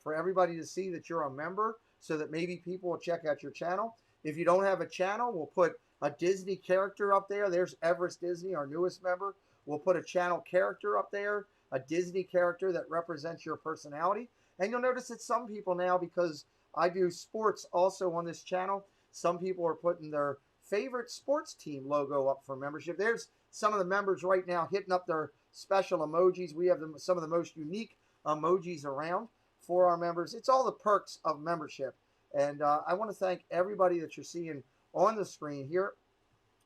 for everybody to see that you're a member so that maybe people will check out your channel. If you don't have a channel, we'll put a Disney character up there. There's Everest Disney, our newest member. We'll put a channel character up there, a Disney character that represents your personality. And you'll notice that some people now, because I do sports also on this channel, some people are putting their favorite sports team logo up for membership. There's some of the members right now hitting up their special emojis. We have some of the most unique emojis around for our members. It's all the perks of membership. And I want to thank everybody that you're seeing on the screen here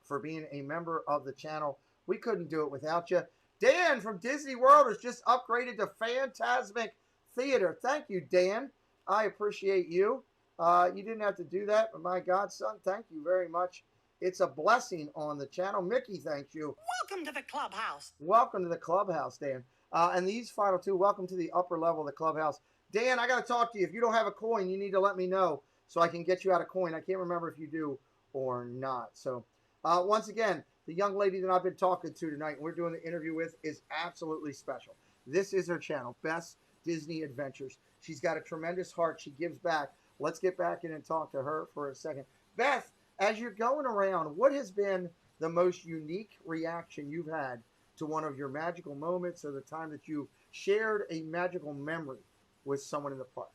for being a member of the channel. We couldn't do it without you. Dan from Disney World has just upgraded to Phantasmic Theater. Thank you, Dan. I appreciate you. You didn't have to do that, but my godson, thank you very much. It's a blessing on the channel. Mickey, thank you. Welcome to the clubhouse. Welcome to the clubhouse, Dan. And these final two, welcome to the upper level of the clubhouse. Dan, I got to talk to you. If you don't have a coin, you need to let me know so I can get you out a coin. I can't remember if you do or not. So once again, the young lady that I've been talking to tonight and we're doing the interview with is absolutely special. This is her channel, Beth's Disney Adventures. She's got a tremendous heart. She gives back. Let's get back in and talk to her for a second. Beth, as you're going around, what has been the most unique reaction you've had to one of your magical moments or the time that you shared a magical memory with someone in the park?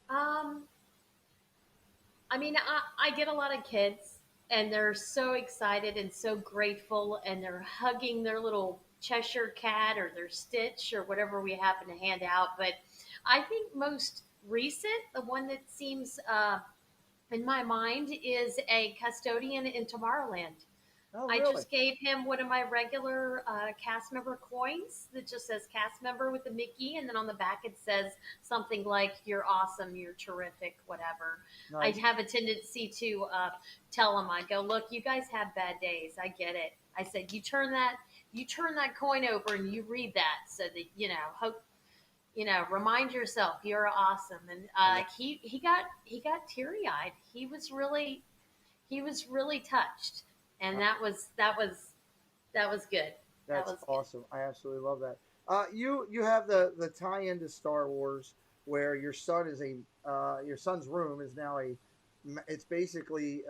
I mean, I get a lot of kids and they're so excited and so grateful and they're hugging their little Cheshire cat or their Stitch or whatever we happen to hand out. But I think most recent, the one that seems in my mind is a custodian in Tomorrowland. Oh, I really? just gave him one of my regular cast member coins that just says cast member with the Mickey, and then on the back it says something like "You're awesome, you're terrific," whatever. Nice. I have a tendency to tell him, I go, "Look, you guys have bad days. I get it." I said, "You turn that you turn that coin over and you read that so that, hope, remind yourself you're awesome. And he got teary eyed. He was really touched. And that was good. That That's was good. awesome. I absolutely love that. You have the tie into Star Wars where your son's room is now it's basically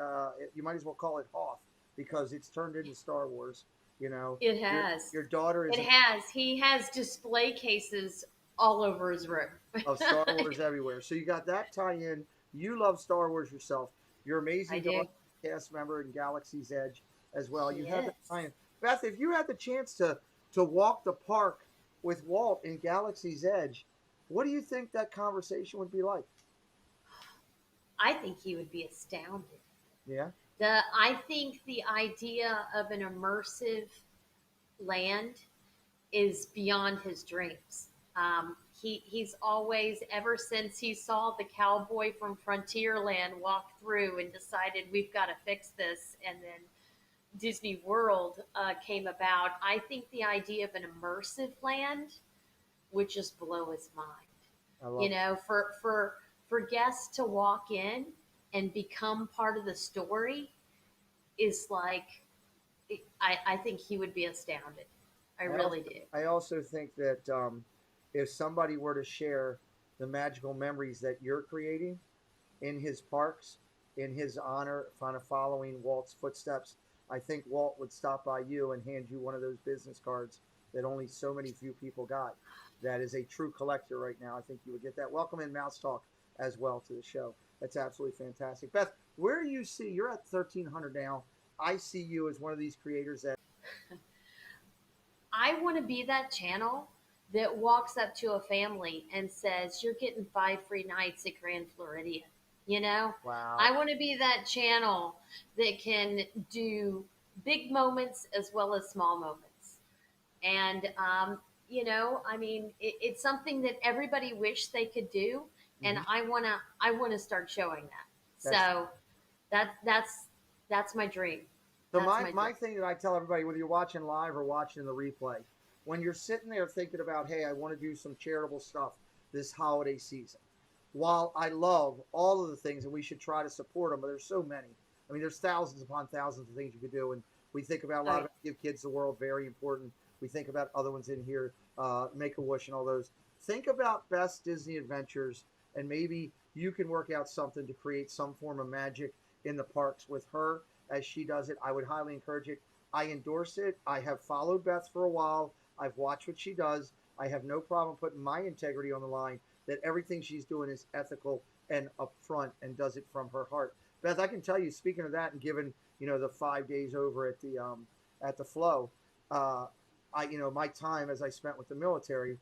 you might as well call it Hoth because it's turned into Star Wars. You know, It your has. your daughter is It has. He has display cases all over his room. of Star Wars everywhere. So you got that tie in. You love Star Wars yourself. Your I amazing do. daughter, cast member in Galaxy's Edge as well. She You have that is. tie in. Beth, if you had the chance to walk the park with Walt in Galaxy's Edge, what do you think that conversation would be like? I think he would be astounded. Yeah. I think the idea of an immersive land is beyond his dreams. He's always, ever since he saw the cowboy from Frontierland walk through and decided we've got to fix this, and then Disney World came about. I think the idea of an immersive land would just blow his mind. I love it. For guests to walk in and become part of the story is like, I think he would be astounded. I I also, really do. I also think that if somebody were to share the magical memories that you're creating in his parks, in his honor, kind of following Walt's footsteps, I think Walt would stop by you and hand you one of those business cards that only so many few people got. That is a true collector right now. I think you would get that. Welcome in Mouse Talk as well to the show. That's absolutely fantastic. Beth, where do you see you're at 1,300 now? I see you as one of these creators that I want to be that channel that walks up to a family and says, "You're getting 5 free nights at Grand Floridian." You know, wow. I want to be that channel that can do big moments as well as small moments. And, I mean, it's something that everybody wish they could do. And Hmm. I want to start showing that. That's So that's my dream. so That's my my my dream. thing that I tell everybody, whether you're watching live or watching the replay, when you're sitting there thinking about, hey, I want to do some charitable stuff this holiday season. While I love all of the things and we should try to support them, but there's so many. I mean, there's thousands upon thousands of things you could do, and we think about a Oh, lot yeah. of give kids the world, very important. We think about other ones in here, Make a Wish and all those. Think about Best Disney Adventures, and maybe you can work out something to create some form of magic in the parks with her as she does it. I would highly encourage it. I endorse it. I have followed Beth for a while. I've watched what she does. I have no problem putting my integrity on the line that everything she's doing is ethical and upfront and does it from her heart. Beth, I can tell you, speaking of that, and given the 5 days over at the Flow, uh, my time as I spent with the military,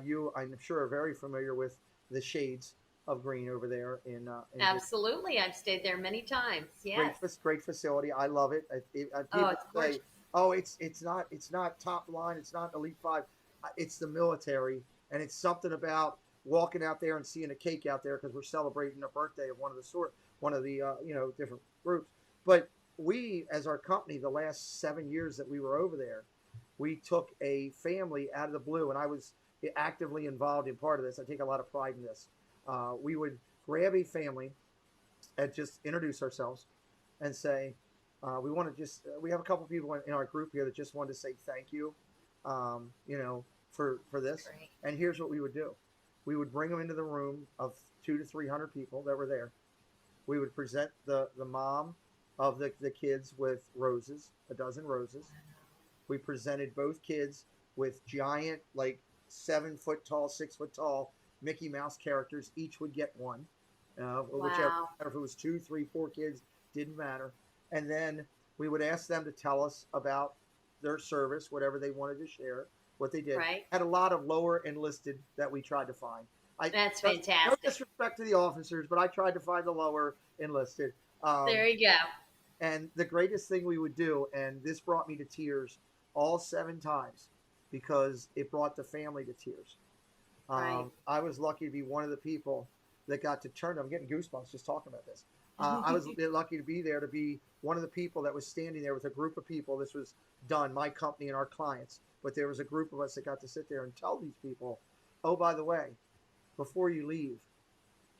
you I'm sure are very familiar with the shades of green over there in Absolutely. I've stayed there many times. great, Yes. great facility. I love it. Oh, People it's say, gorgeous. "Oh, it's not top line. It's not elite five. It's the military, and it's something about walking out there and seeing a cake out there because we're celebrating the birthday of one of the different groups. But we, as our company, the last 7 years that we were over there, we took a family out of the blue, and I was actively involved in part of this. I take a lot of pride in this. We would grab a family and just introduce ourselves and say, we have a couple people in our group here that just wanted to say thank you, for It's this. great. And here's what we would do. We would bring them into the room of 200 to 300 people that were there. We would present the mom of the kids with roses, a dozen roses. We presented both kids with giant, like 7 foot tall, 6 foot tall Mickey Mouse characters. Each would get one, whichever, Wow. if it was two, three, four kids, didn't matter. And then we would ask them to tell us about their service, whatever they wanted to share, what they did. Right. Had a lot of lower enlisted that we tried to find. I That's no fantastic. disrespect to the officers, but I tried to find the lower enlisted. There you go. And the greatest thing we would do, and this brought me to tears all 7 times because it brought the family to tears. Right. I was lucky to be one of the people that got to turn. I'm getting goosebumps just talking about this. I was lucky to be there, to be one of the people that was standing there with a group of people. This was done, my company and our clients, but there was a group of us that got to sit there and tell these people, oh, by the way, before you leave,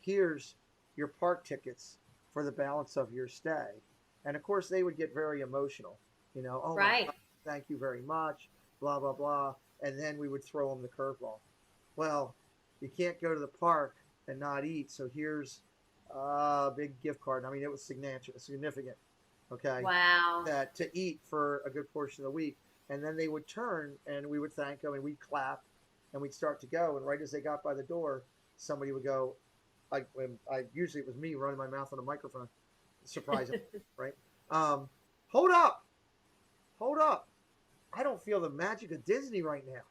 here's your park tickets for the balance of your stay. And of course, they would get very emotional, oh my Right. God, thank you very much, blah, blah, blah. And then we would throw them the curveball. Well, you can't go to the park and not eat. So here's a big gift card. I mean, it was significant, okay, Wow. that to eat for a good portion of the week. And then they would turn and we would thank them and we'd clap and we'd start to go. And right as they got by the door, somebody would go, usually it was me running my mouth on a microphone, surprising, right? Hold up, hold up. I don't feel the magic of Disney right now.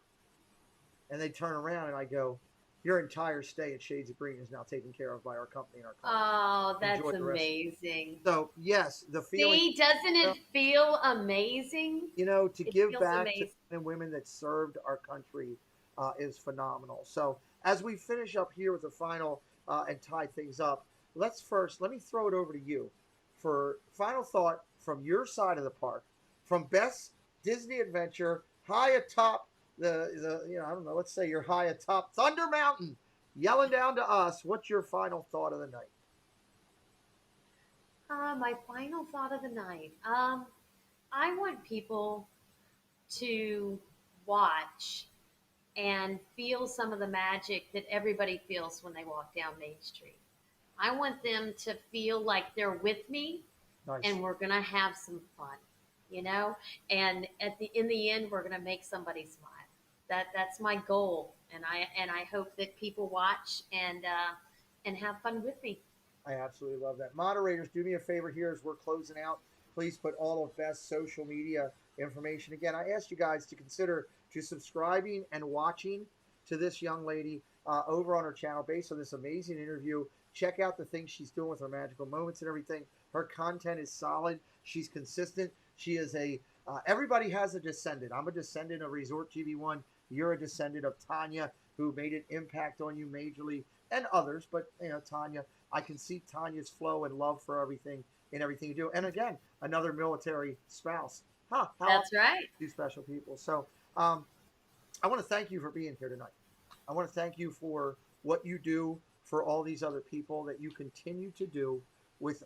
And they turn around and I go, your entire stay at Shades of Green is now taken care of by our company and our clients. Oh, that's Enjoy the rest. amazing. So yes, the feeling, See, doesn't it feel amazing? to It give feels back to amazing. men and women that served our country is phenomenal. So as we finish up here with the final and tie things up, let me throw it over to you for final thought from your side of the park, from Beth's Disney adventure high atop I don't know, let's say you're high atop Thunder Mountain, yelling down to us. What's your final thought of the night? My final thought of the night. I want people to watch and feel some of the magic that everybody feels when they walk down Main Street. I want them to feel like they're with me Nice. and we're gonna have some fun, you know. And in the end, we're gonna make somebody smile. That's my goal, and I hope that people watch and have fun with me. I absolutely love that. Moderators, do me a favor here as we're closing out. Please put all of Beth's social media information. Again, I asked you guys to consider to subscribing and watching to this young lady over on her channel based on this amazing interview. Check out the things she's doing with her magical moments and everything. Her content is solid. She's consistent. She is everybody has a descendant. I'm a descendant of Resort TV1. You're a descendant of Tanya, who made an impact on you majorly, and others. But, Tanya, I can see Tanya's flow and love for everything in everything you do. And again, another military spouse. How That's right. two special people. So I want to thank you for being here tonight. I want to thank you for what you do for all these other people that you continue to do with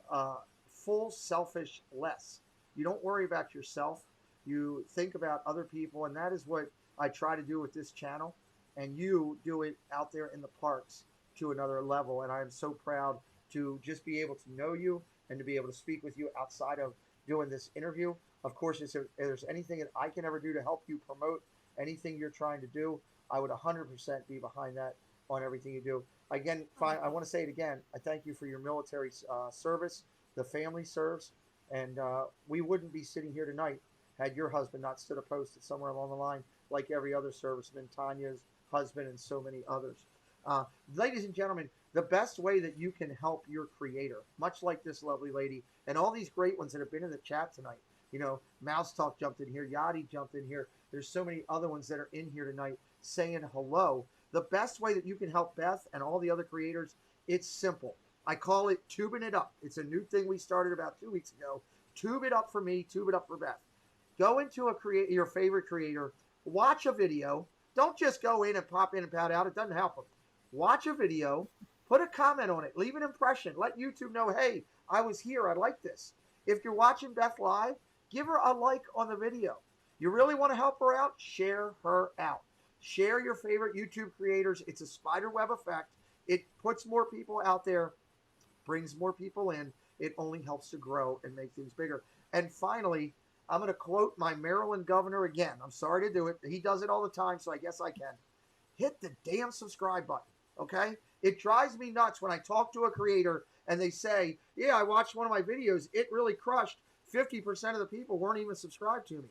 full selfish less. You don't worry about yourself. You think about other people, and that is what I try to do with this channel. And you do it out there in the parks to another level. And I'm so proud to just be able to know you and to be able to speak with you outside of doing this interview. Of course, if there's anything that I can ever do to help you promote anything you're trying to do, I would 100% be behind that on everything you do. Again, I want to say it again. I thank you for your military service. The family serves. And we wouldn't be sitting here tonight had your husband not stood a post somewhere along the line, like every other serviceman, Tanya's husband, and so many others. Ladies and gentlemen, the best way that you can help your creator, much like this lovely lady, and all these great ones that have been in the chat tonight. Mouse Talk jumped in here, Yachty jumped in here. There's so many other ones that are in here tonight saying hello. The best way that you can help Beth and all the other creators, it's simple. I call it tubing it up. It's a new thing we started about 2 weeks ago. Tube it up for me, tube it up for Beth. Go into your favorite creator, watch a video. Don't just go in and pop in and pat out. It doesn't help them. Watch a video, put a comment on it, leave an impression. Let YouTube know, hey, I was here. I like this. If you're watching Beth live, give her a like on the video. You really want to help her out? Share her out. Share your favorite YouTube creators. It's a spider web effect. It puts more people out there, brings more people in. It only helps to grow and make things bigger. And finally, I'm going to quote my Maryland governor again. I'm sorry to do it. He does it all the time, so I guess I can. Hit the damn subscribe button, okay? It drives me nuts when I talk to a creator and they say, yeah, I watched one of my videos. It really crushed. 50% of the people weren't even subscribed to me.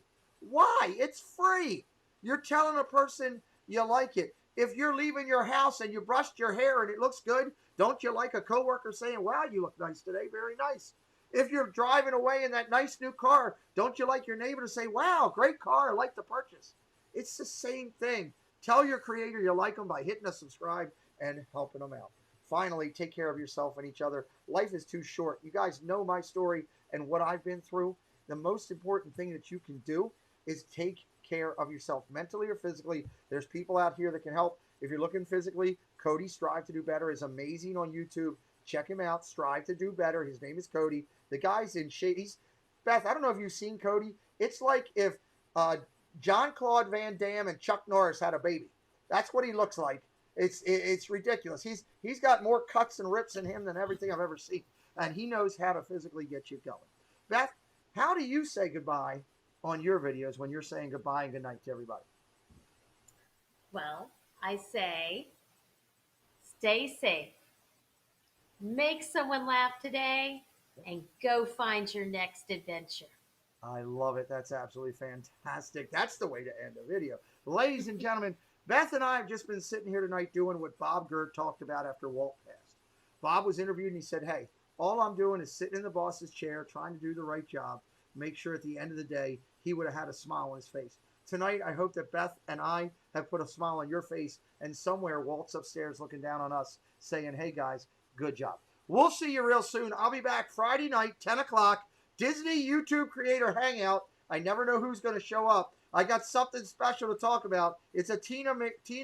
Why? It's free. You're telling a person you like it. If you're leaving your house and you brushed your hair and it looks good, don't you like a coworker saying, wow, you look nice today? Very nice. If you're driving away in that nice new car, don't you like your neighbor to say, wow, great car, I like the purchase? It's the same thing. Tell your creator you like them by hitting a subscribe and helping them out. finally take care of yourself and each other. Life is too short. You guys know my story and what I've been through. The most important thing that you can do is take care of yourself mentally or physically. There's people out here that can help. If you're looking physically, Cody Strive to Do Better is amazing on YouTube. Check him out. Strive to Do Better. His name is Cody. The guy's in shape. Beth, I don't know if you've seen Cody. It's like if Jean-Claude Van Damme and Chuck Norris had a baby. That's what he looks like. It's ridiculous. He's got more cuts and rips in him than everything I've ever seen. And he knows how to physically get you going. Beth, how do you say goodbye on your videos when you're saying goodbye and good night to everybody? Well, I say, stay safe. Make someone laugh today and go find your next adventure. I love it. That's absolutely fantastic. That's the way to end a video. Ladies and gentlemen, Beth and I have just been sitting here tonight doing what Bob Gerd talked about after Walt passed. Bob was interviewed and he said, hey, all I'm doing is sitting in the boss's chair, trying to do the right job, make sure at the end of the day, he would have had a smile on his face. Tonight, I hope that Beth and I have put a smile on your face, and somewhere Walt's upstairs looking down on us saying, hey guys, good job. We'll see you real soon. I'll be back Friday night, 10 o'clock, Disney YouTube Creator Hangout. I never know who's going to show up. I got something special to talk about. It's a Tina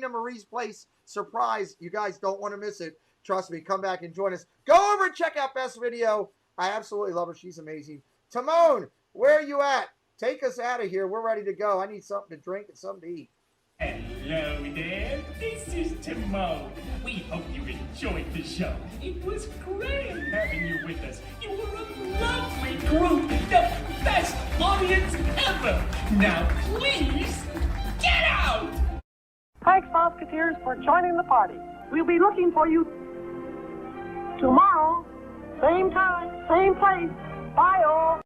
Marie's Place surprise. You guys don't want to miss it. Trust me, come back and join us. Go over and check out Beth's video. I absolutely love her. She's amazing. Timon, where are you at? Take us out of here. We're ready to go. I need something to drink and something to eat. Hello there, this is Timon. We hope you enjoyed the show. It was great having you with us. You were a lovely group, the best audience ever. Now please, get out! Thanks, Musketeers, for joining the party. We'll be looking for you tomorrow, same time, same place. Bye, all.